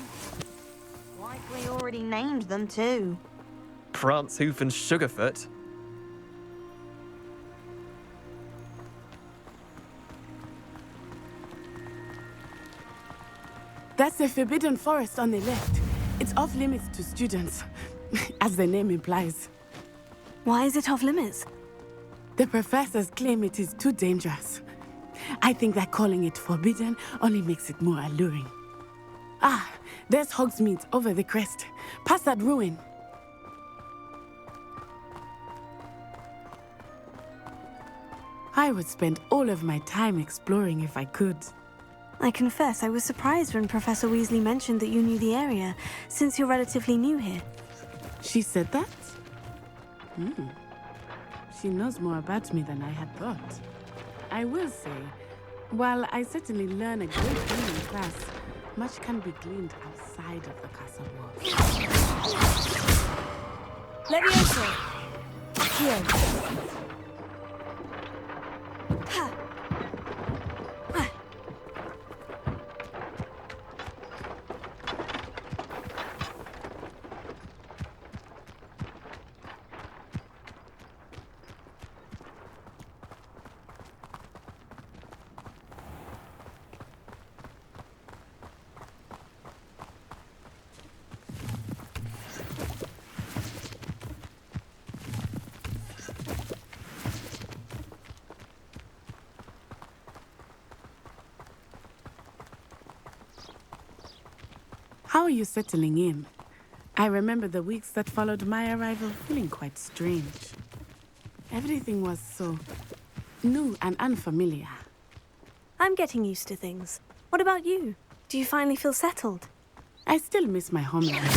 Likely already named them too. Prance, Hoof, and Sugarfoot. That's the Forbidden Forest on the left. It's off limits to students, as the name implies. Why is it off limits? The professors claim it is too dangerous. I think that calling it forbidden only makes it more alluring. Ah, there's Hogsmeade over the crest. Past that ruin. I would spend all of my time exploring if I could. I confess I was surprised when Professor Weasley mentioned that you knew the area, since you're relatively new here. She said that? She knows more about me than I had thought. I will say, while I certainly learn a great deal in class, much can be gleaned outside of the castle walls. Leviosa! Here. How are you settling in? I remember the weeks that followed my arrival feeling quite strange. Everything was so new and unfamiliar. I'm getting used to things. What about you? Do you finally feel settled? I still miss my homeland,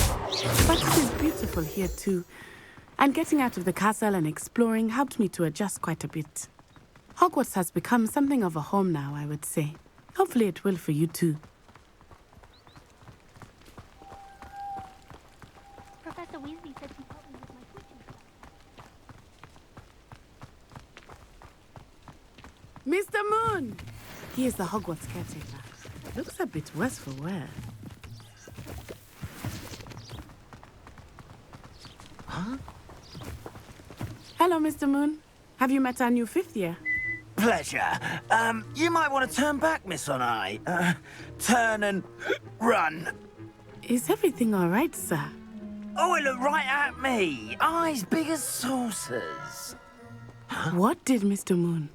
but it is beautiful here too. And getting out of the castle and exploring helped me to adjust quite a bit. Hogwarts has become something of a home now, I would say. Hopefully it will for you too. Professor Weasley said he helped me with my teaching class. Mr. Moon! He is the Hogwarts caretaker. Looks a bit worse for wear. Huh? Hello, Mr. Moon. Have you met our new 5th year? Pleasure. You might want to turn back, Miss Onai. Turn and run. Is everything all right, sir? Oh, it looked right at me. Eyes big as saucers. What did Mr. Moon?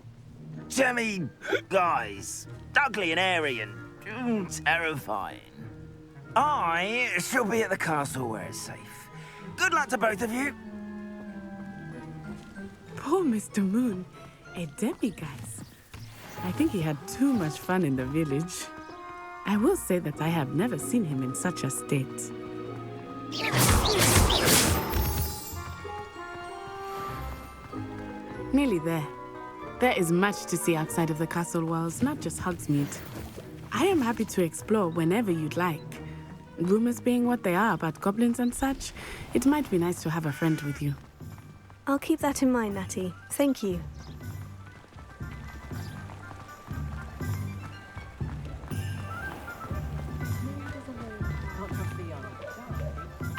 Jemmy, guys. Ugly and airy and terrifying. I shall be at the castle where it's safe. Good luck to both of you. Poor Mr. Moon. A demiguise. I think he had too much fun in the village. I will say that I have never seen him in such a state. Nearly there. There is much to see outside of the castle walls, not just Hogsmeade. I am happy to explore whenever you'd like. Rumors being what they are about goblins and such, it might be nice to have a friend with you. I'll keep that in mind, Natty. Thank you.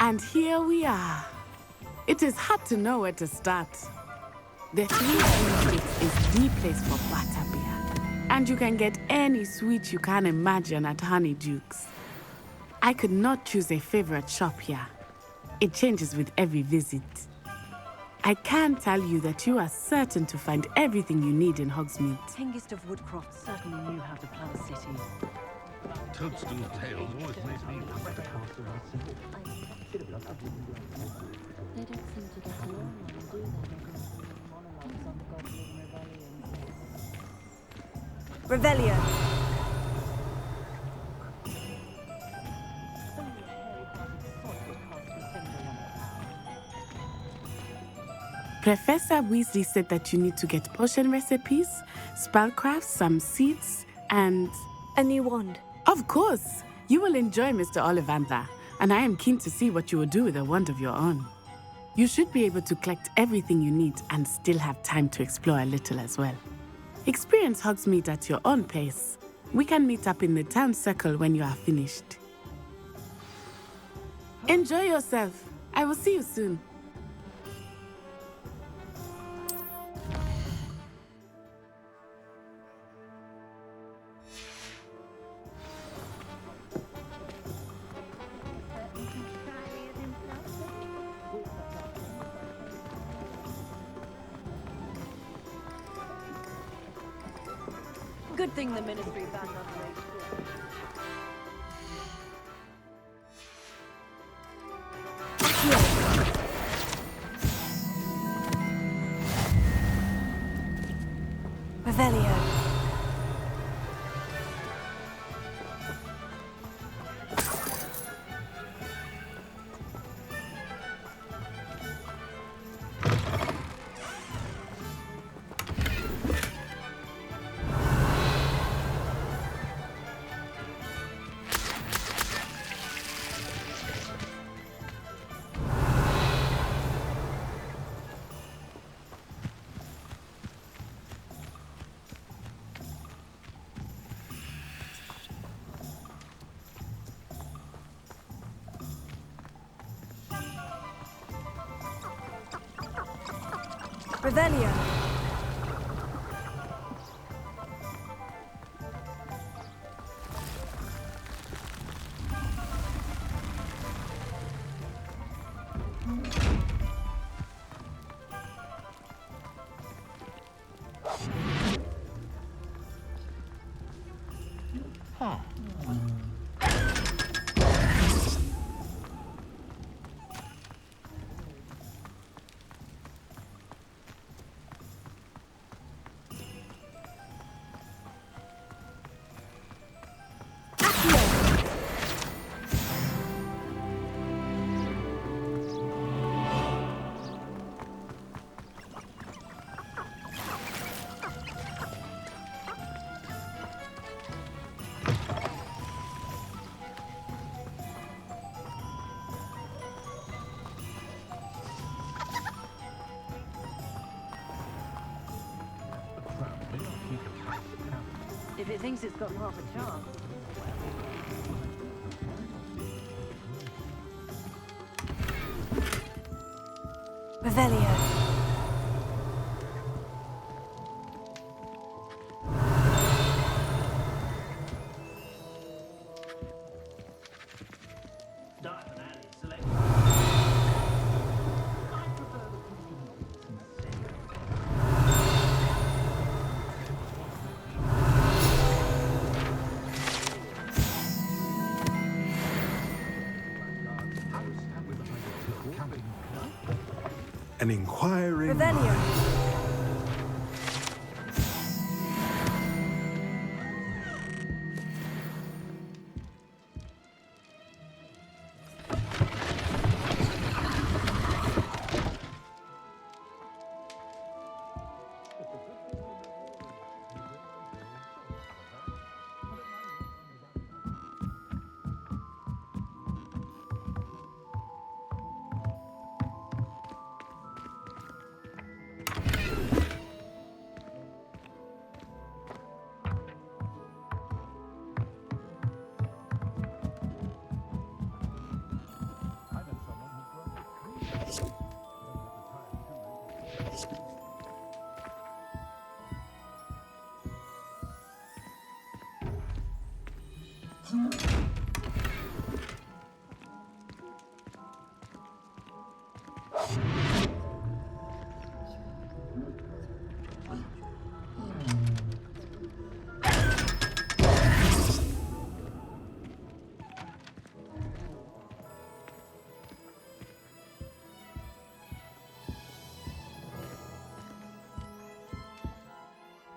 And here we are. It is hard to know where to start. The Three Kingdoms is the place for butterbeer. And you can get any sweet you can imagine at Honeydukes. I could not choose a favorite shop here. It changes with every visit. I can tell you that you are certain to find everything you need in Hogsmeade. Hengist of Woodcroft certainly knew how to plan a city. Toadstool's tales always made me laugh. They don't seem to get along, do they? Revelio. Professor Weasley said that you need to get potion recipes, spellcrafts, some seeds, and... a new wand. Of course! You will enjoy Mr. Ollivander, and I am keen to see what you will do with a wand of your own. You should be able to collect everything you need and still have time to explore a little as well. Experience Hogsmeade at your own pace. We can meet up in the town circle when you are finished. Enjoy yourself. I will see you soon. Good thing the Ministry banned underage schools. Revelio. Revelio. Huh. If it thinks it's got half a chance. Revelio. An inquiring Revelio.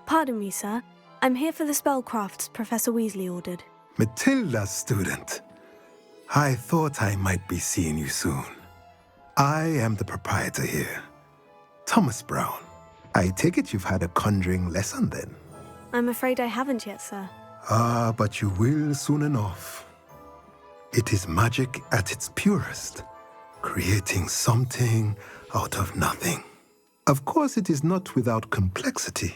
Pardon me, sir. I'm here for the spellcrafts Professor Weasley ordered. Matilda's student. I thought I might be seeing you soon. I am the proprietor here, Thomas Brown. I take it you've had a conjuring lesson then? I'm afraid I haven't yet, sir. Ah, but you will soon enough. It is magic at its purest, creating something out of nothing. Of course, it is not without complexity,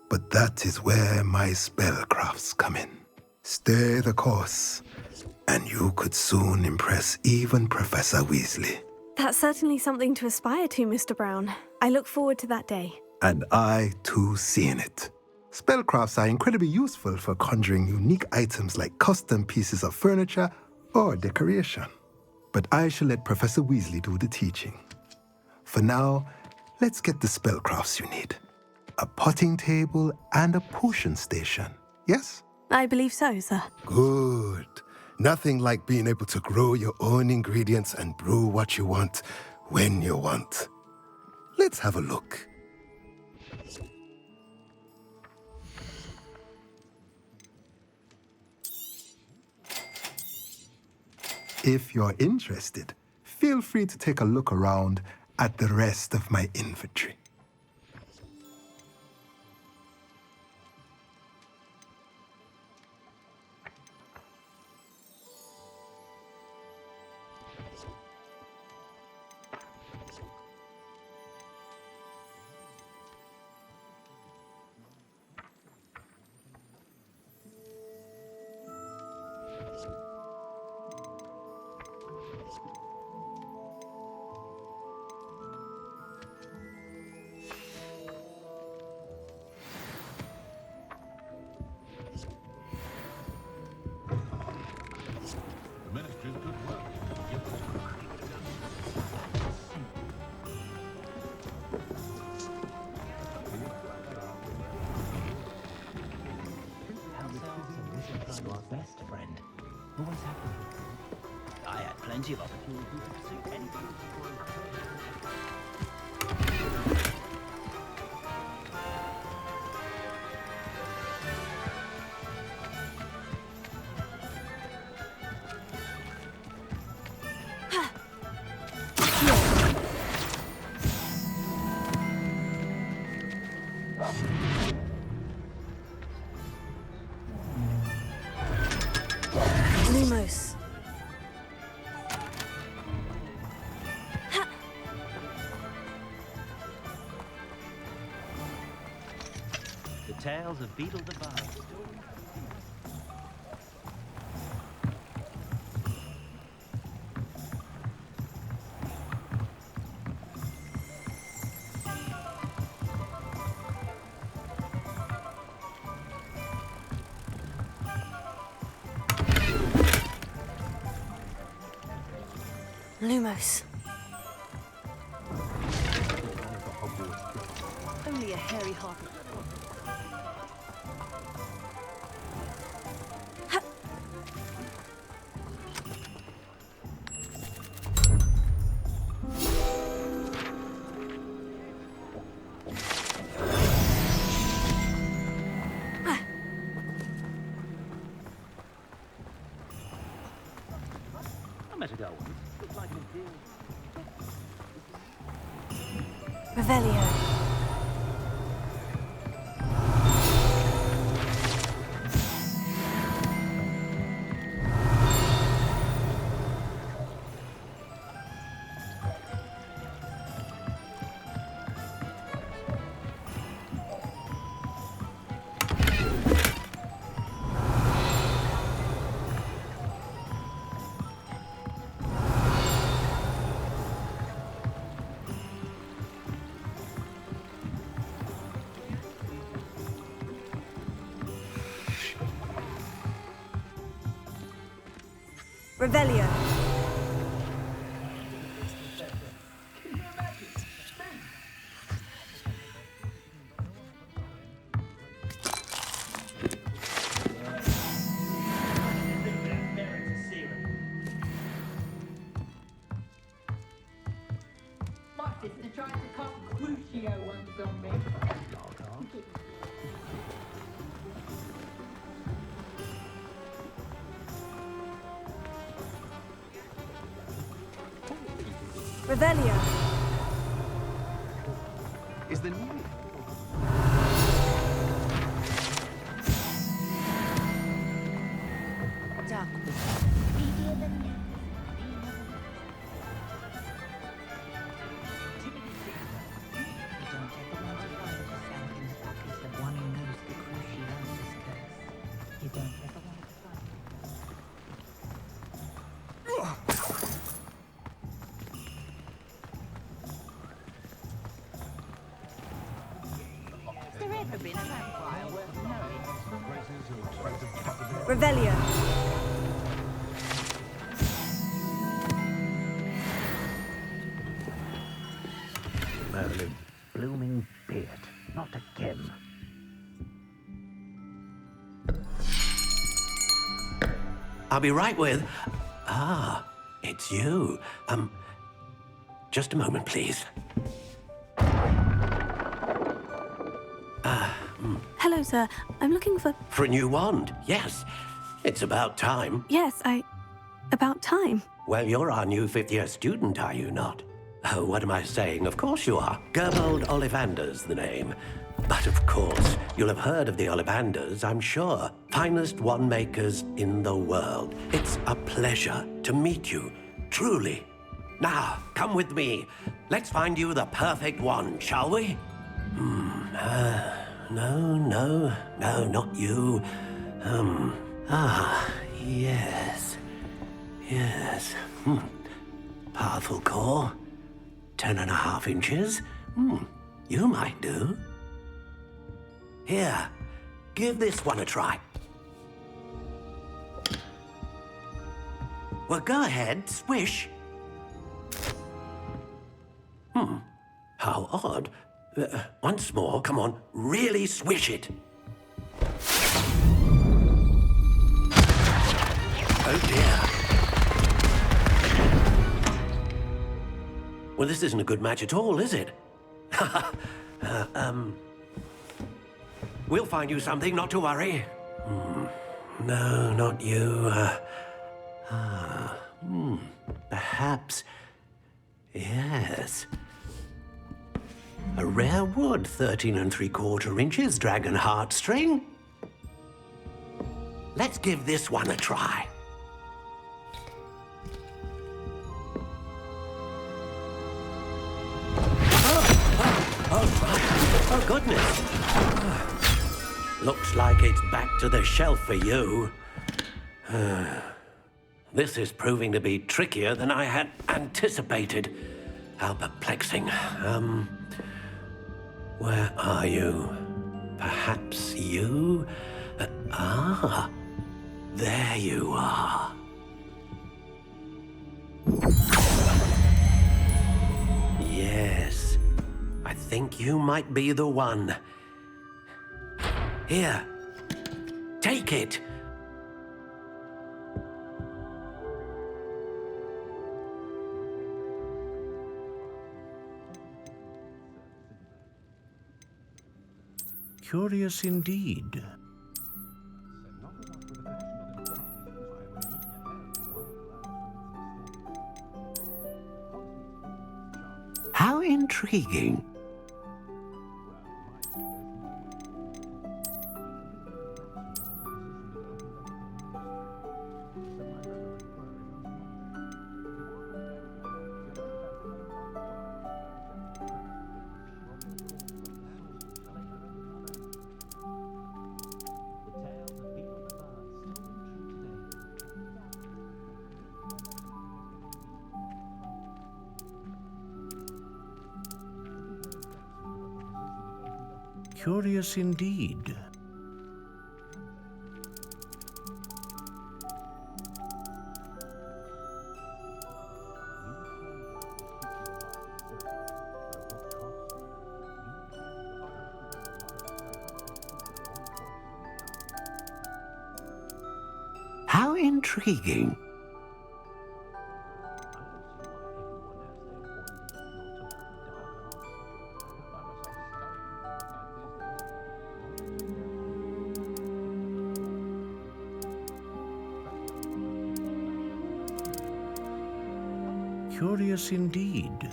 but that is where my spellcrafts come in. Stay the course, and you could soon impress even Professor Weasley. That's certainly something to aspire to, Mr. Brown. I look forward to that day. And I, too, seeing it. Spellcrafts are incredibly useful for conjuring unique items like custom pieces of furniture or decoration. But I shall let Professor Weasley do the teaching. For now, let's get the spellcrafts you need. A potting table and a potion station, yes? I believe so, sir. Good. Nothing like being able to grow your own ingredients and brew what you want when you want. Let's have a look. If you're interested, feel free to take a look around at the rest of my inventory. Our best friend. Always happy. I had plenty of opportunities to pursue anything. Lumos. The tales of Beetle the Bard. Lumos. Only a hairy-hearted. I met a girl once. Looked like an ideal. Revelio. Revelio. My sister tried to cast Crucio once on me. Revelio. Is the new... Dark. Revelio. Merlin, blooming beard, not again. I'll be right with... Ah, it's you. Just a moment, please. Hello, sir. I'm looking for... For a new wand, yes. It's about time. Yes, about time. Well, you're our new fifth-year student, are you not? Oh, what am I saying? Of course you are. Gerbold Ollivander's the name. But of course, you'll have heard of the Ollivanders, I'm sure. Finest wand makers in the world. It's a pleasure to meet you, truly. Now, come with me. Let's find you the perfect wand, shall we? No, not you. Yes. Powerful core. 10.5 inches. You might do. Here, give this one a try. Well, go ahead, swish. How odd. Once more, come on, really swish it. Oh dear. Well, this isn't a good match at all, is it? We'll find you something, not to worry. No, not you. Perhaps. Yes. A rare wood, 13 3/4 inches, dragon heartstring. Let's give this one a try. Oh, goodness. Looks like it's back to the shelf for you. This is proving to be trickier than I had anticipated. How perplexing. Where are you? Perhaps you? There you are. Yes, I think you might be the one. Here, take it. Curious indeed. How intriguing. Curious indeed. How intriguing. Curious indeed.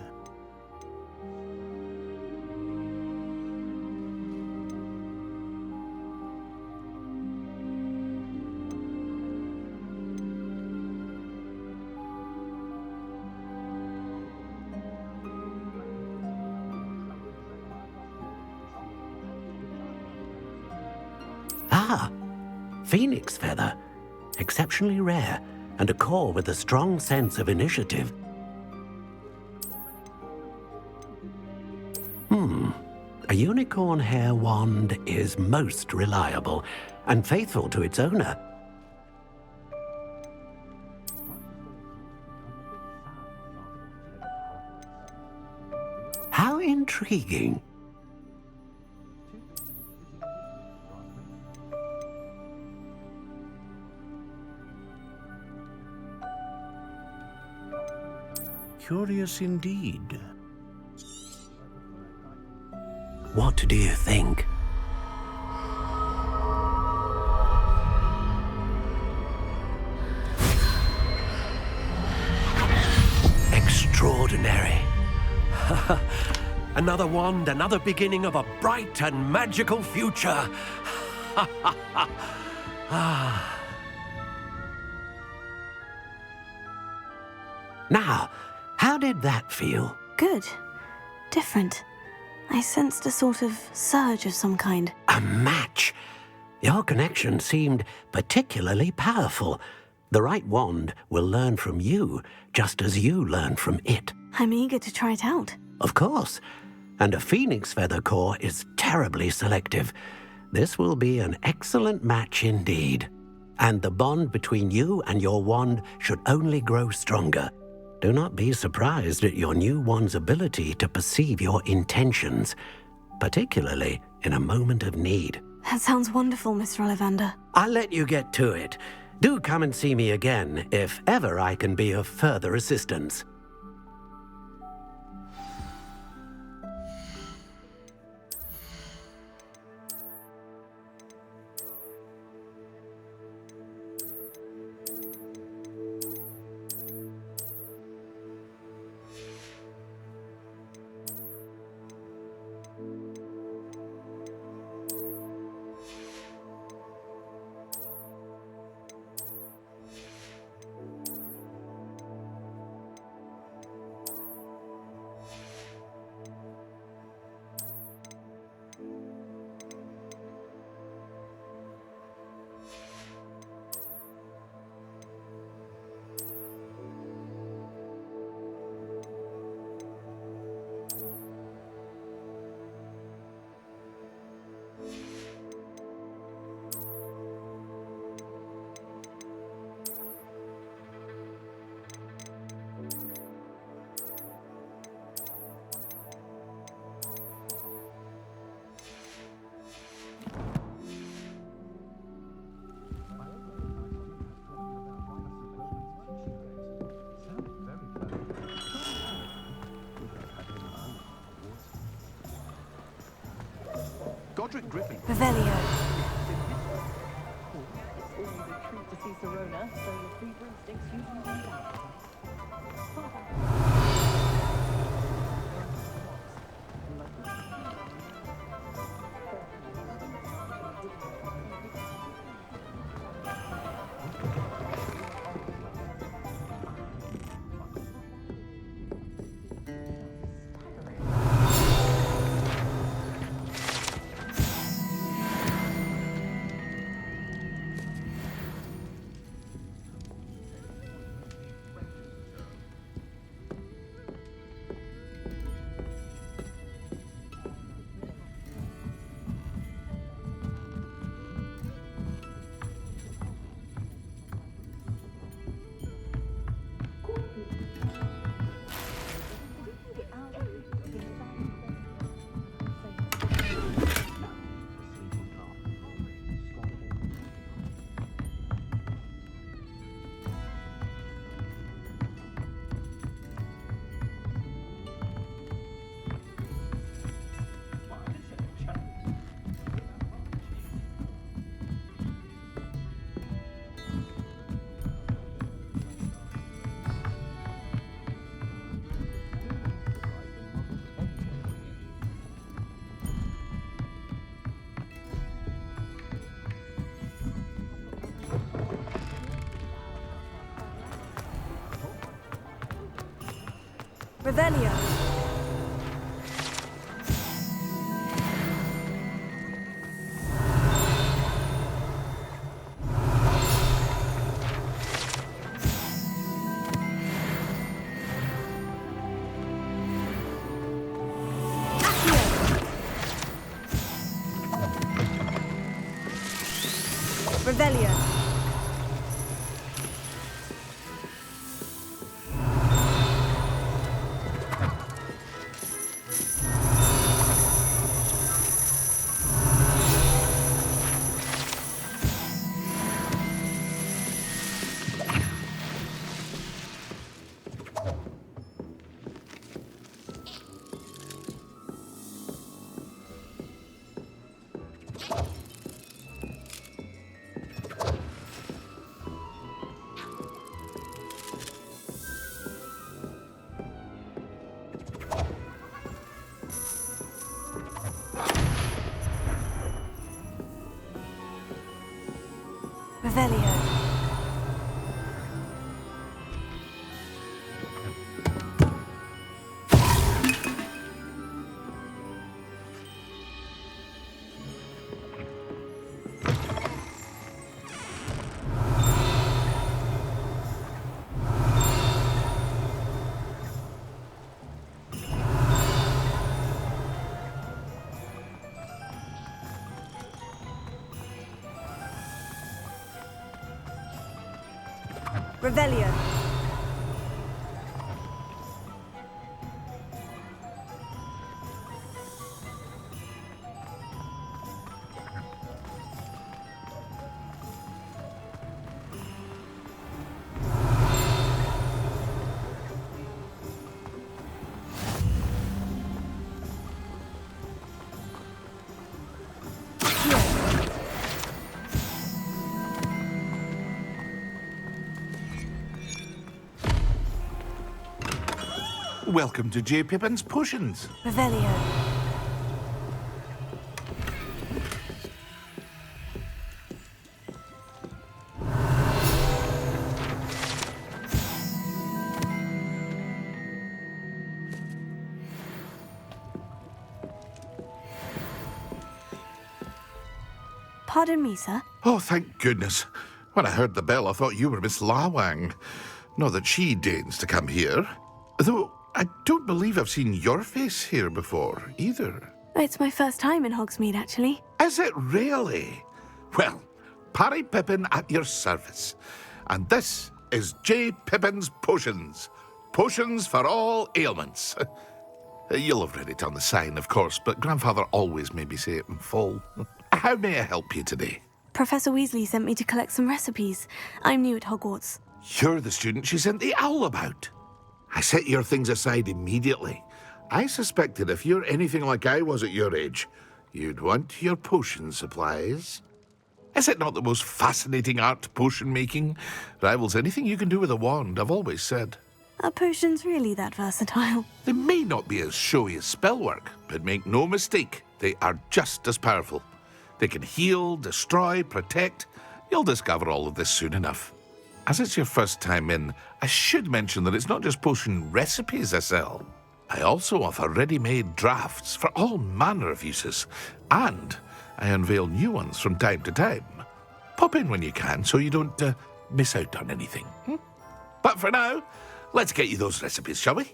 Ah, phoenix feather. Exceptionally rare, and a core with a strong sense of initiative. A unicorn hair wand is most reliable and faithful to its owner. How intriguing. Curious indeed. What do you think? Extraordinary. Another wand, another beginning of a bright and magical future. Now, how did that feel? Good. Different. I sensed a sort of surge of some kind. A match. Your connection seemed particularly powerful. The right wand will learn from you, just as you learn from it. I'm eager to try it out. Of course. And a phoenix feather core is terribly selective. This will be an excellent match indeed. And the bond between you and your wand should only grow stronger. Do not be surprised at your new wand's ability to perceive your intentions, particularly in a moment of need. That sounds wonderful, Mr. Ollivander. I'll let you get to it. Do come and see me again if ever I can be of further assistance. Godric Griffin. Revelio. It's always a treat to see Serona, so your fever instincts usually run out. Revelio. Revelio. Revelio. Revelio. Welcome to J. Pippin's Potions. Revelio. Pardon me, sir. Oh, thank goodness. When I heard the bell, I thought you were Miss Lawang. Not that she deigns to come here. Though I don't believe I've seen your face here before, either. It's my first time in Hogsmeade, actually. Is it really? Well, Parry Pippin at your service. And this is J. Pippin's Potions. Potions for all ailments. You'll have read it on the sign, of course, but Grandfather always made me say it in full. How may I help you today? Professor Weasley sent me to collect some recipes. I'm new at Hogwarts. You're the student she sent the owl about. I set your things aside immediately. I suspected if you're anything like I was at your age, You'd want your potion supplies. Is it not the most fascinating art, potion making? Rivals anything you can do with a wand, I've always said. Are potions really that versatile? They may not be as showy as spellwork, but make no mistake, they are just as powerful. They can heal, destroy, protect. You'll discover all of this soon enough. As it's your first time in, I should mention that it's not just potion recipes I sell. I also offer ready-made drafts for all manner of uses, and I unveil new ones from time to time. Pop in when you can so you don't miss out on anything. But for now, let's get you those recipes, shall we?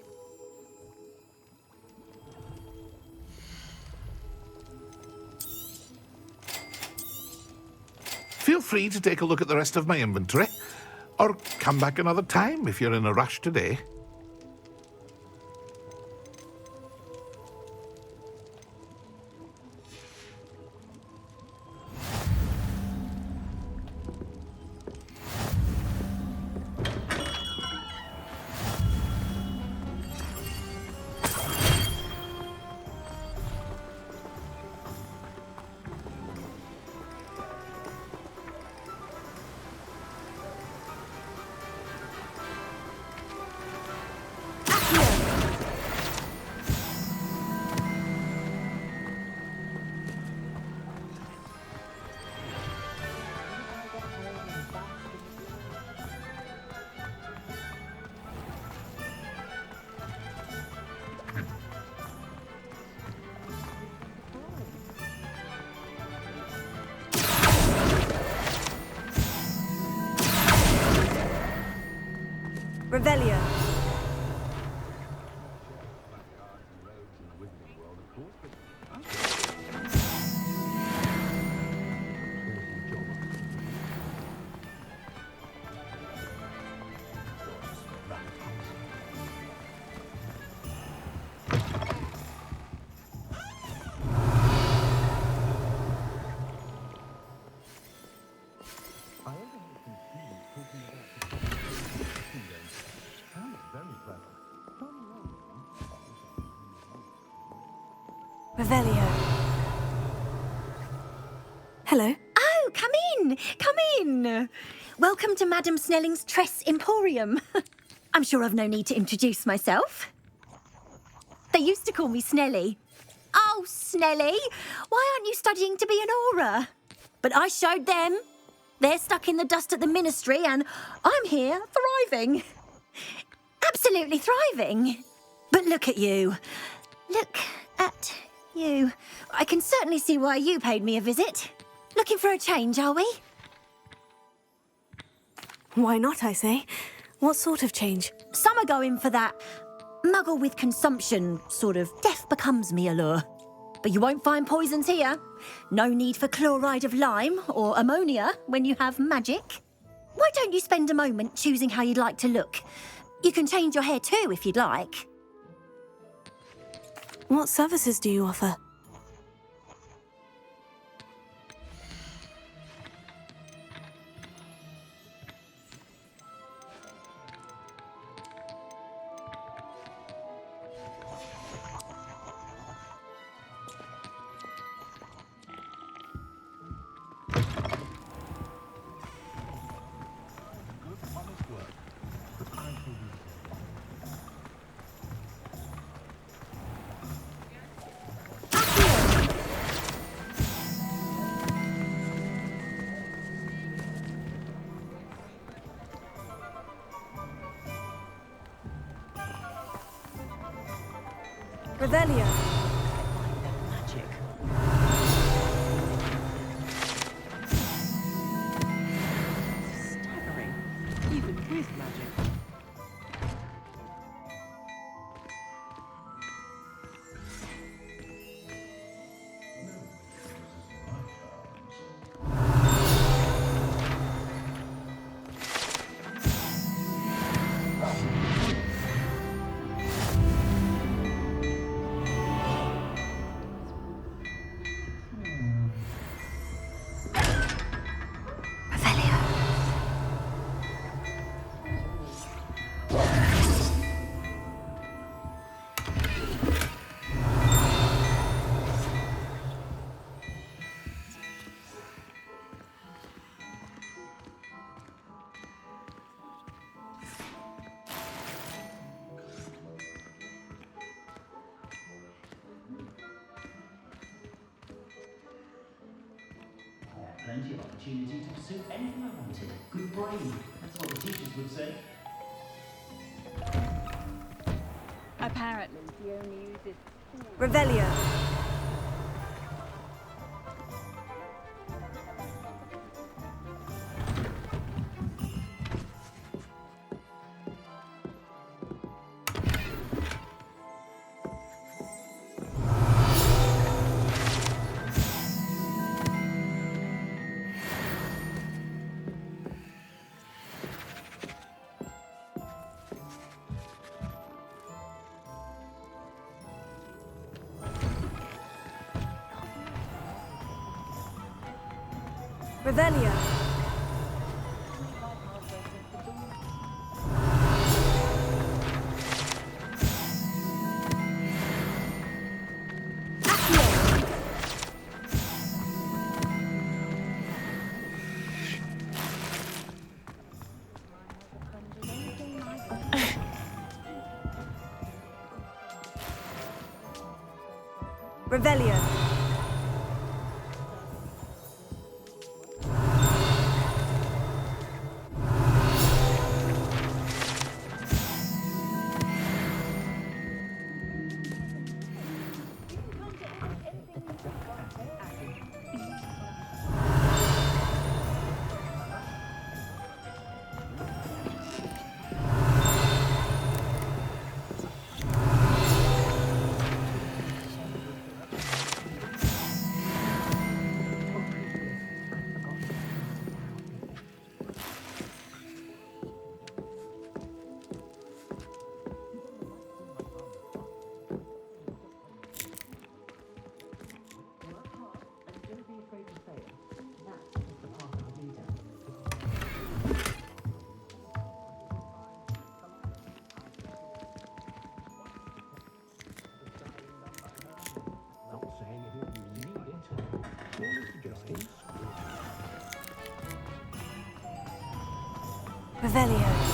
Feel free to take a look at the rest of my inventory, or come back another time if you're in a rush today. Revelio. Revelio. Hello. Oh, come in! Come in! Welcome to Madame Snelling's Tress Emporium. I'm sure I've no need to introduce myself. They used to call me Snelly. Oh, Snelly, why aren't you studying to be an aura? But I showed them. They're stuck in the dust at the ministry and I'm here thriving. Absolutely thriving. But look at you. Look at you. I can certainly see why you paid me a visit. Looking for a change, are we? Why not, I say? What sort of change? Some are going for that muggle with consumption, sort of death becomes me allure. But you won't find poisons here. No need for chloride of lime or ammonia when you have magic. Why don't you spend a moment choosing how you'd like to look? You can change your hair too if you'd like. What services do you offer? Revelio. Magic. Staggering. Even with magic. plenty of opportunity to pursue anything I wanted. Good brain, that's what the teachers would say. Apparently, he only uses... Revelio. Revelio. Revelio. Revelio.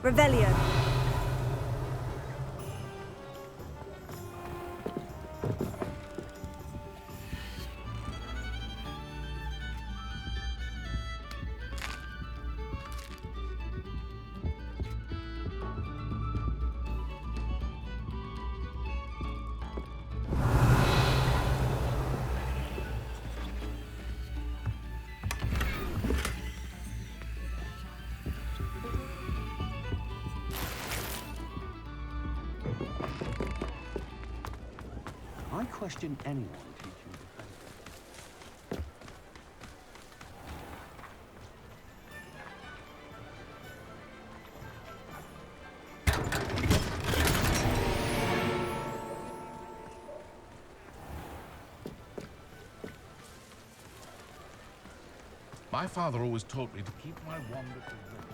Revelio. I question anyone teaching defense. My father always taught me to keep my wand at the ready.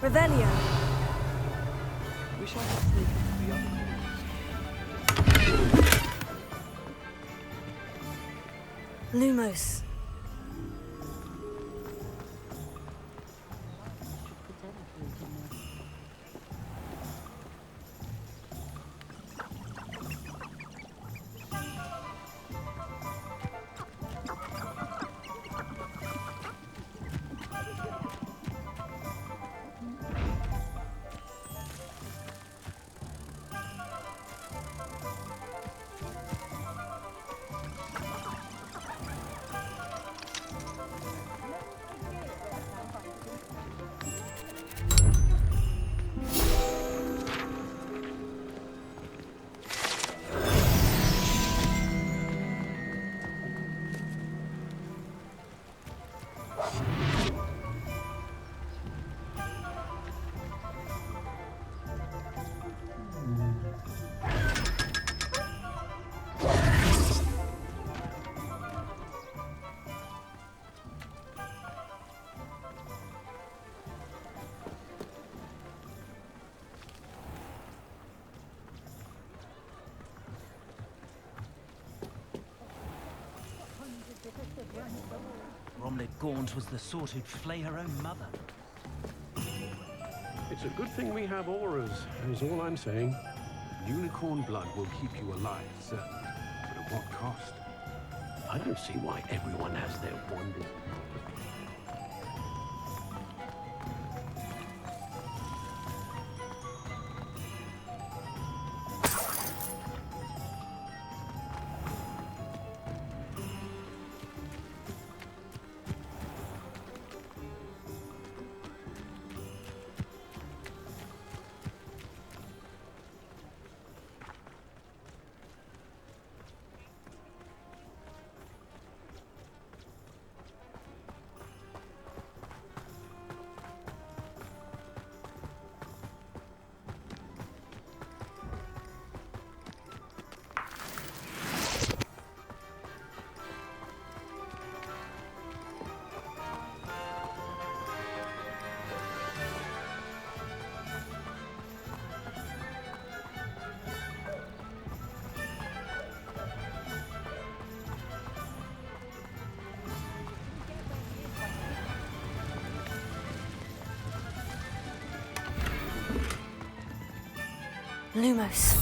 Revelio. We shall not sneak into the other corners. Lumos. Bromley Gaunt was the sort who'd flay her own mother. It's a good thing we have auras, is all I'm saying. Unicorn blood will keep you alive, certainly. But at what cost? I don't see why everyone has their wanders. Lumos.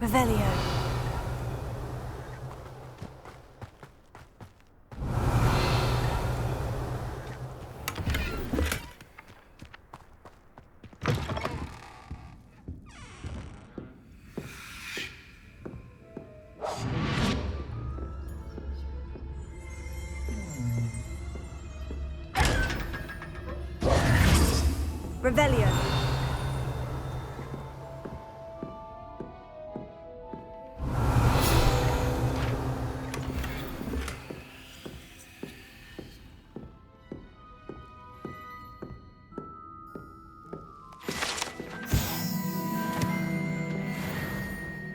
Revelio. Revelio.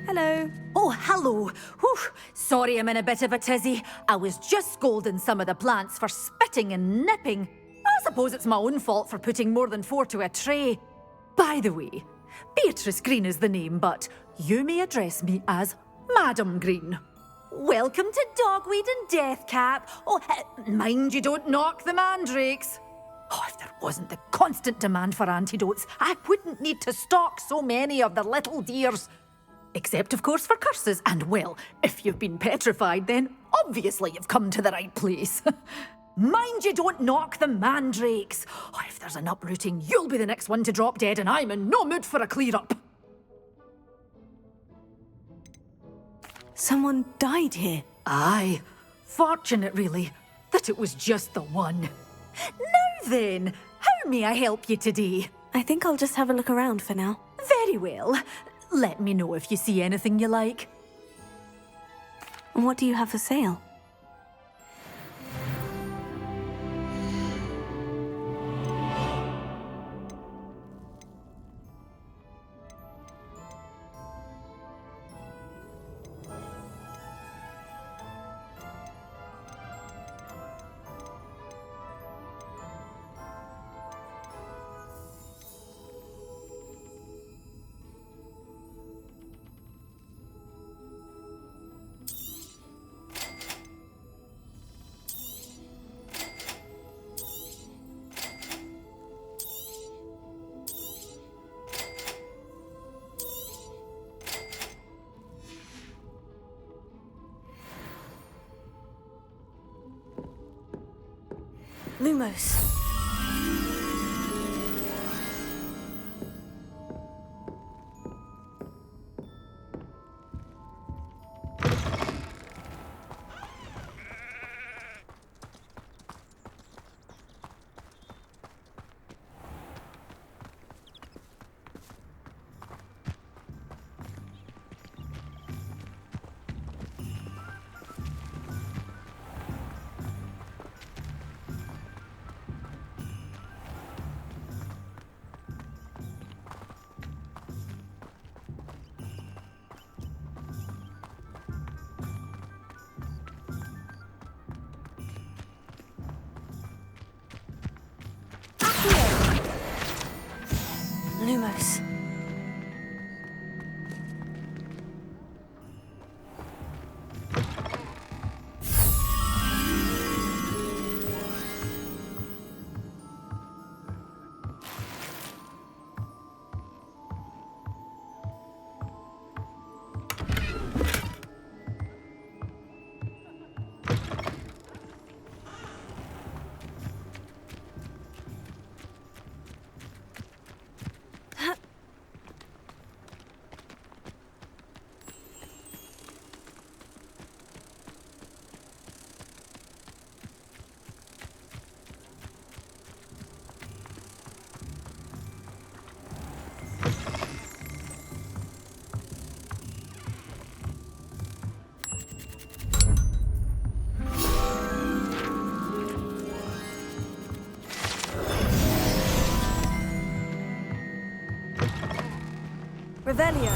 Hello. Oh, hello. Whew. Sorry I'm in a bit of a tizzy. I was just scolding some of the plants for spitting and nipping. I suppose it's my own fault for putting more than 4 to a tray. By the way, Beatrice Green is the name, but you may address me as Madam Green. Welcome to Dogweed and Deathcap. Oh, mind you don't knock the mandrakes. Oh, if they're Wasn't the constant demand for antidotes, I wouldn't need to stock so many of the little dears. Except, of course, for curses. And, well, if you've been petrified, then obviously you've come to the right place. Mind you don't knock the mandrakes. Oh, if there's an uprooting, you'll be the next one to drop dead, and I'm in no mood for a clear-up. Someone died here. Aye. Fortunate, really, that it was just the one. Now then, how may I help you today? I think I'll just have a look around for now. Very well. Let me know if you see anything you like. And what do you have for sale? Lumos. Lumos. Revelio.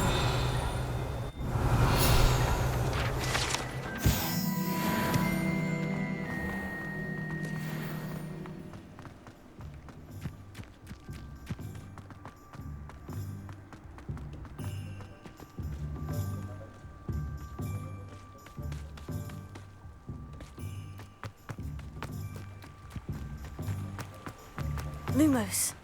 Lumos.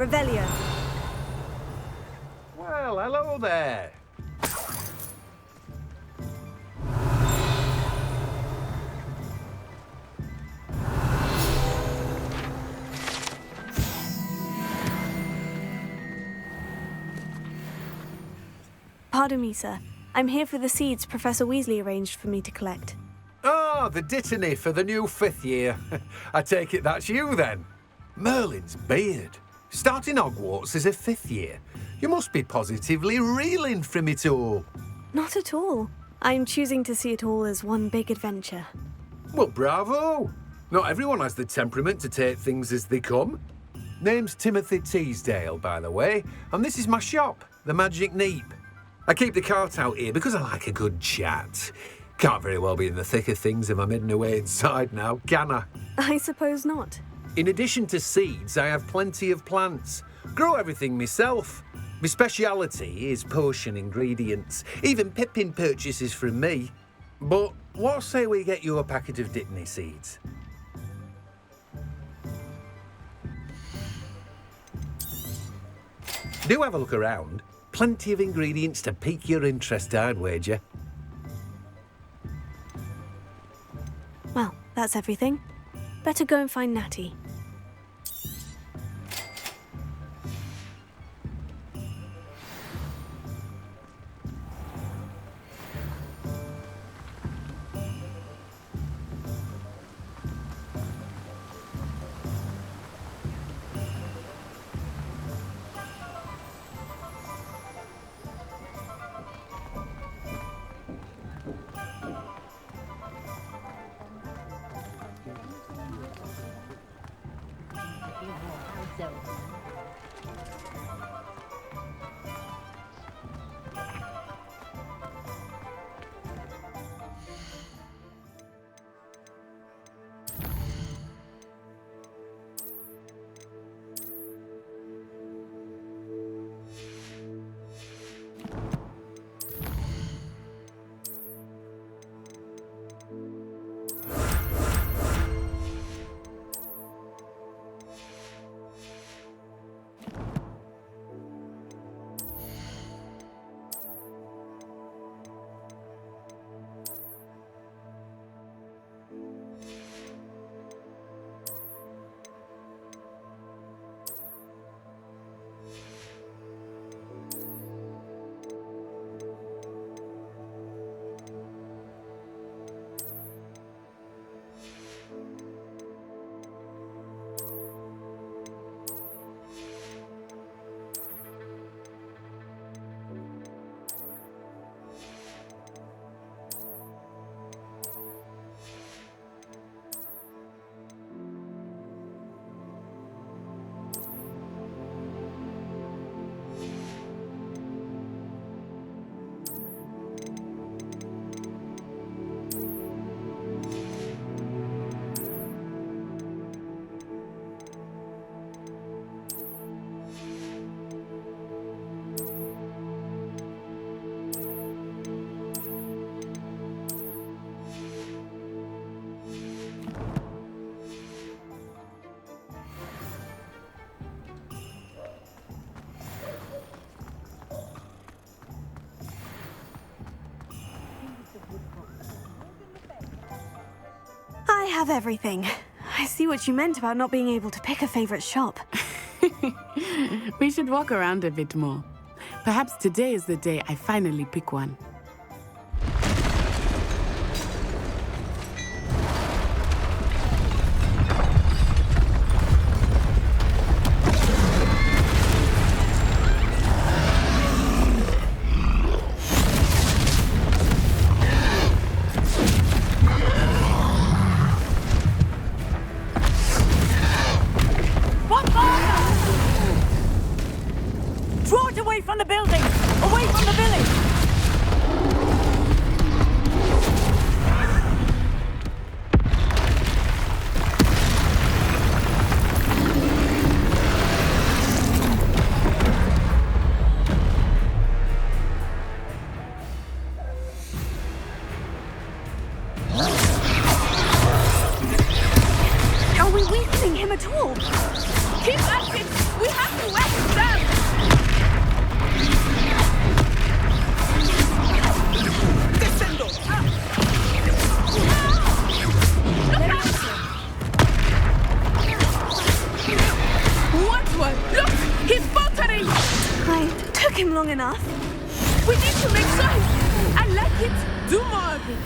Revelio. Well, hello there. Pardon me, sir. I'm here for the seeds Professor Weasley arranged for me to collect. Oh, the dittany for the new 5th year. I take it that's you, then. Merlin's beard. Starting Hogwarts as a 5th year. You must be positively reeling from it all. Not at all. I'm choosing to see it all as one big adventure. Well, bravo. Not everyone has the temperament to take things as they come. Name's Timothy Teasdale, by the way, and this is my shop, the Magic Neep. I keep the cart out here because I like a good chat. Can't very well be in the thick of things if I'm hidden away inside now, can I? I suppose not. In addition to seeds, I have plenty of plants. Grow everything myself. My speciality is potion ingredients. Even Pippin purchases from me. But what say we get you a packet of Dittany seeds? Do have a look around. Plenty of ingredients to pique your interest, I'd wager. Well, that's everything. Better go and find Natty. I have everything. I see what you meant about not being able to pick a favorite shop. We should walk around a bit more. Perhaps today is the day I finally pick one. Are we weakening him at all? Keep at it! We have to him long enough. We need to make sense and let it do more of it.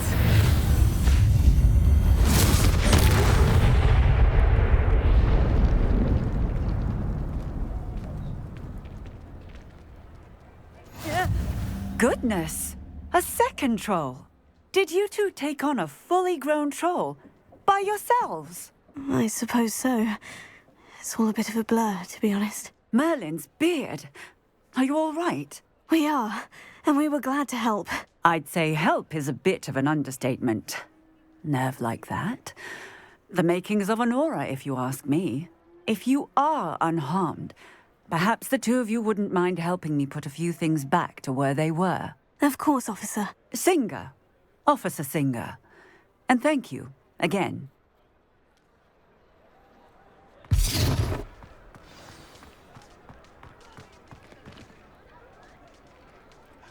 Goodness! A second troll! Did you two take on a fully grown troll by yourselves? I suppose so. It's all a bit of a blur, to be honest. Merlin's beard. Are you all right? We are, and we were glad to help. I'd say help is a bit of an understatement. Nerve like that? The makings of an aura, if you ask me. If you are unharmed, perhaps the two of you wouldn't mind helping me put a few things back to where they were. Of course, officer. Singer. Officer Singer. And thank you, again.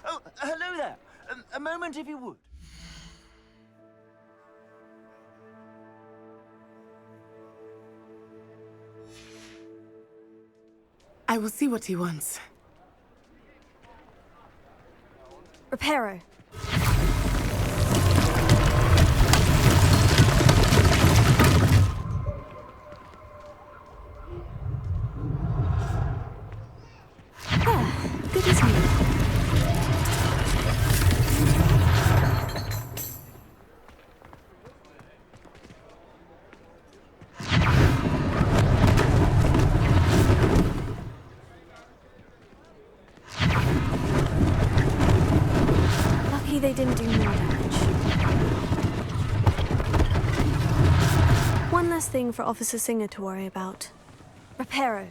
Oh, hello there. A moment, if you would. I will see what he wants. Reparo. Good as new. Lucky they didn't do more damage. One less thing for Officer Singer to worry about. Reparo.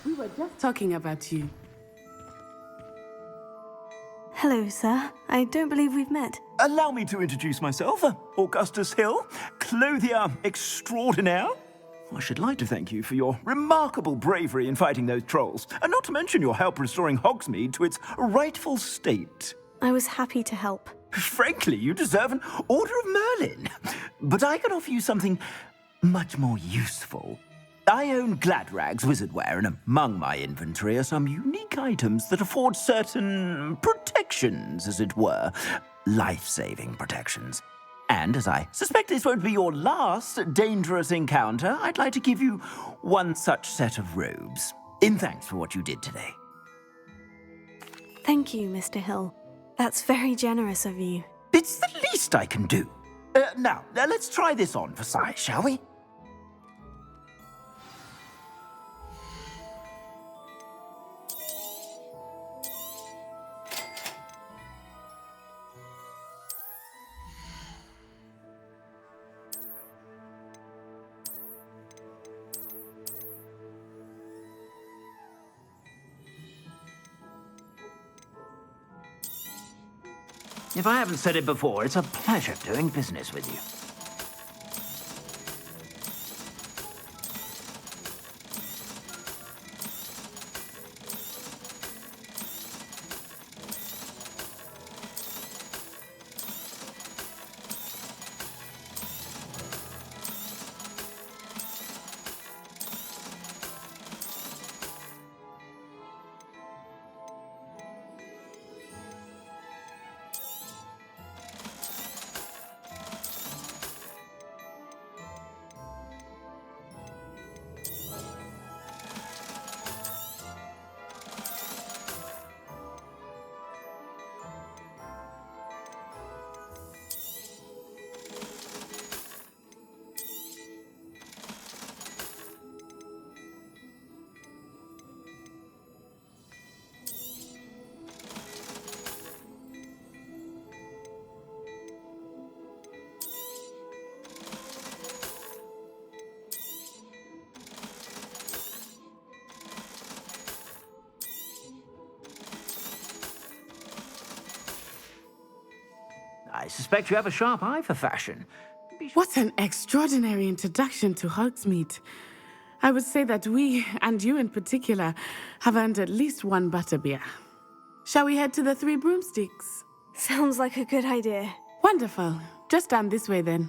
We were just talking about you. Hello, sir. I don't believe we've met. Allow me to introduce myself, Augustus Hill, clothier extraordinaire. I should like to thank you for your remarkable bravery in fighting those trolls, and not to mention your help restoring Hogsmeade to its rightful state. I was happy to help. Frankly, you deserve an Order of Merlin. But I can offer you something much more useful. I own Gladrag's wizardware, and among my inventory are some unique items that afford certain protections, as it were. Life-saving protections. And as I suspect this won't be your last dangerous encounter, I'd like to give you one such set of robes, in thanks for what you did today. Thank you, Mr. Hill. That's very generous of you. It's the least I can do. Now, let's try this on for size, shall we? If I haven't said it before, it's a pleasure doing business with you. I suspect you have a sharp eye for fashion. What an extraordinary introduction to Hogsmeade. I would say that we, and you in particular, have earned at least one butterbeer. Shall we head to the Three Broomsticks? Sounds like a good idea. Wonderful. Just down this way then.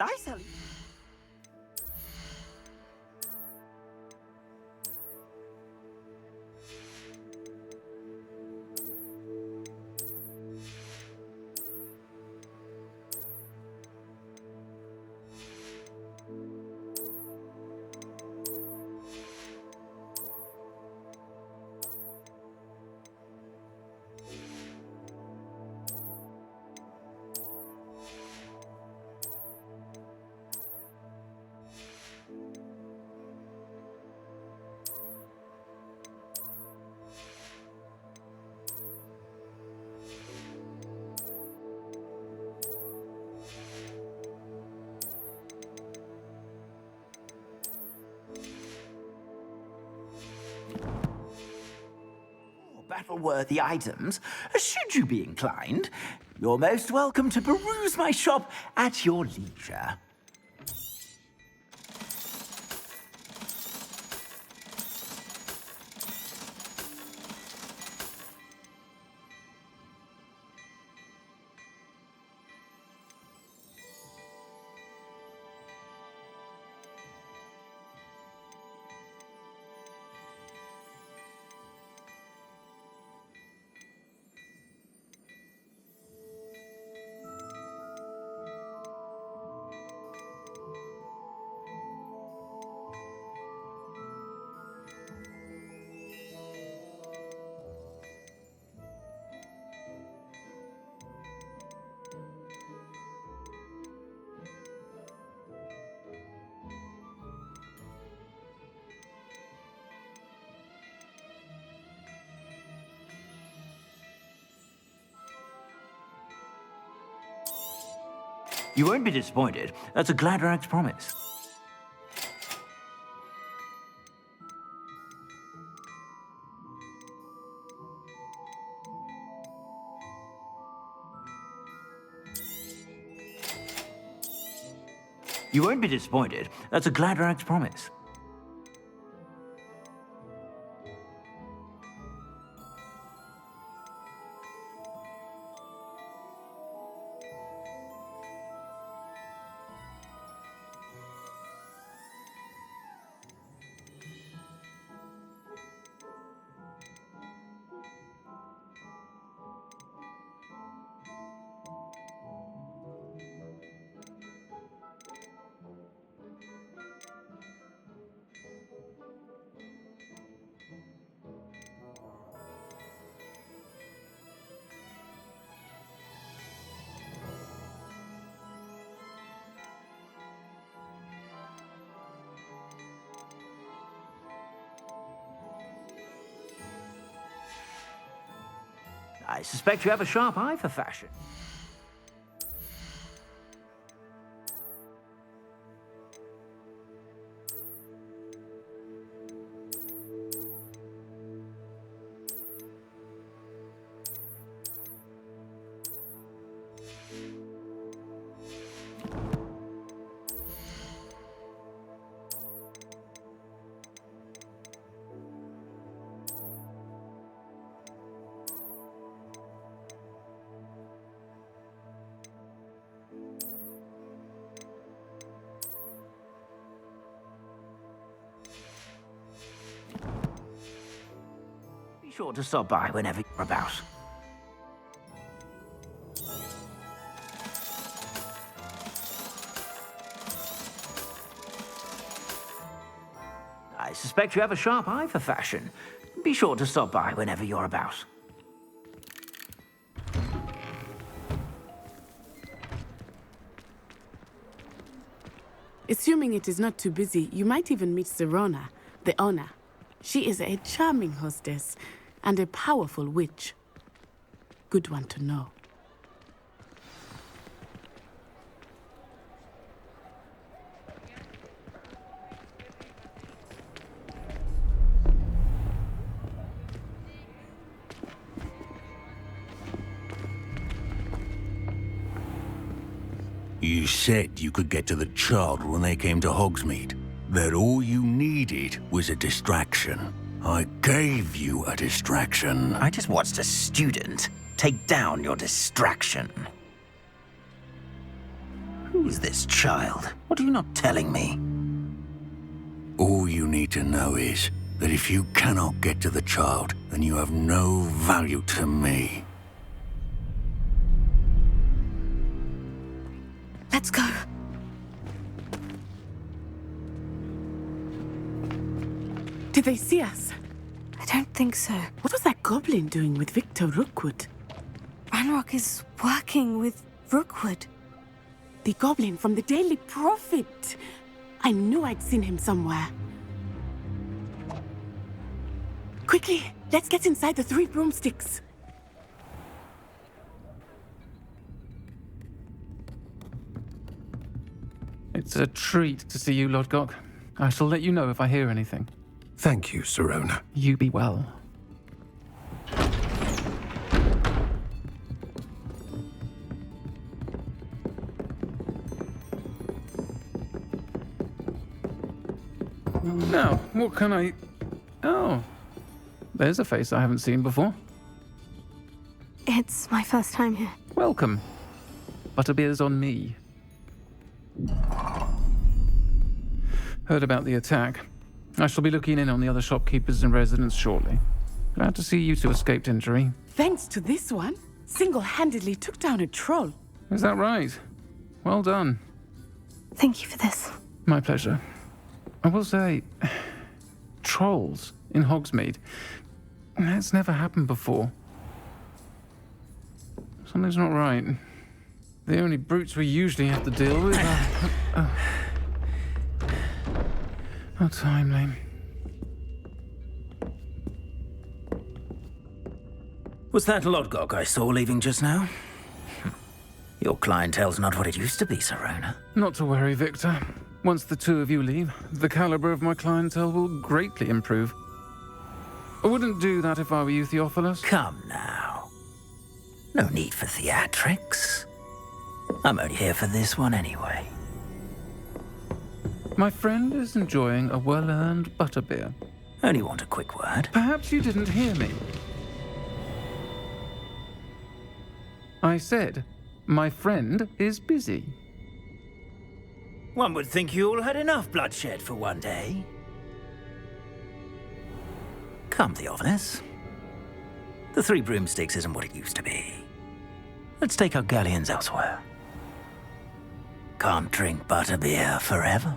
Nice, Ellie. Battle-worthy items, should you be inclined. You're most welcome to peruse my shop at your leisure. You won't be disappointed. That's a Gladrag's promise. You won't be disappointed. That's a Gladrag's promise. I suspect you have a sharp eye for fashion. Be sure to stop by whenever you're about. I suspect you have a sharp eye for fashion. Be sure to stop by whenever you're about. Assuming it is not too busy, you might even meet Serona, the owner. She is a charming hostess and a powerful witch. Good one to know. You said you could get to the child when they came to Hogsmeade. That all you needed was a distraction. I gave you a distraction. I just watched a student take down your distraction. Who is this child? What are you not telling me? All you need to know is that if you cannot get to the child, then you have no value to me. Let's go. Did they see us? I don't think so. What was that goblin doing with Victor Rookwood? Ranrock is working with Rookwood. The goblin from the Daily Prophet. I knew I'd seen him somewhere. Quickly, let's get inside the 3 broomsticks. It's a treat to see you, Lodgok. I shall let you know if I hear anything. Thank you, Sirona. You be well. Now, what can I... Oh, there's a face I haven't seen before. It's my first time here. Welcome. Butterbeer's on me. Heard about the attack. I shall be looking in on the other shopkeepers and residents shortly. Glad to see you two escaped injury. Thanks to this one, single-handedly took down a troll. Is that right? Well done. Thank you for this. My pleasure. I will say, trolls in Hogsmeade. That's never happened before. Something's not right. The only brutes we usually have to deal with are... How timely. Was that Lodgok I saw leaving just now? Your clientele's not what it used to be, Sirona. Not to worry, Victor. Once the 2 of you leave, the caliber of my clientele will greatly improve. I wouldn't do that if I were you, Theophilus. Come now. No need for theatrics. I'm only here for this one anyway. My friend is enjoying a well-earned butterbeer. Only want a quick word. Perhaps you didn't hear me. I said, my friend is busy. One would think you all had enough bloodshed for one day. Come, Theophilus. The 3 broomsticks isn't what it used to be. Let's take our galleons elsewhere. Can't drink butterbeer forever.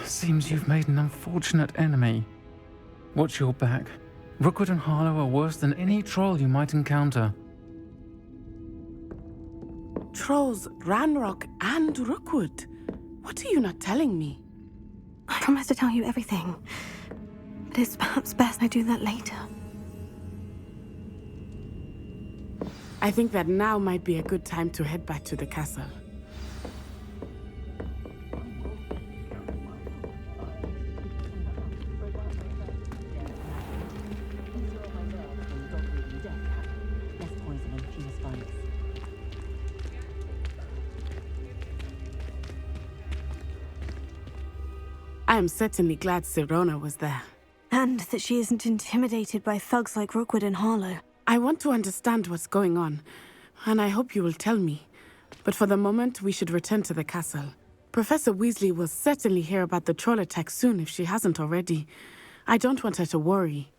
Seems you've made an unfortunate enemy. Watch your back. Rookwood and Harlow are worse than any troll you might encounter. Trolls, Ranrock, and Rookwood. What are you not telling me? I promise to tell you everything. But it's perhaps best I do that later. I think that now might be a good time to head back to the castle. I am certainly glad Sirona was there. And that she isn't intimidated by thugs like Rookwood and Harlow. I want to understand what's going on, and I hope you will tell me. But for the moment, we should return to the castle. Professor Weasley will certainly hear about the troll attack soon if she hasn't already. I don't want her to worry.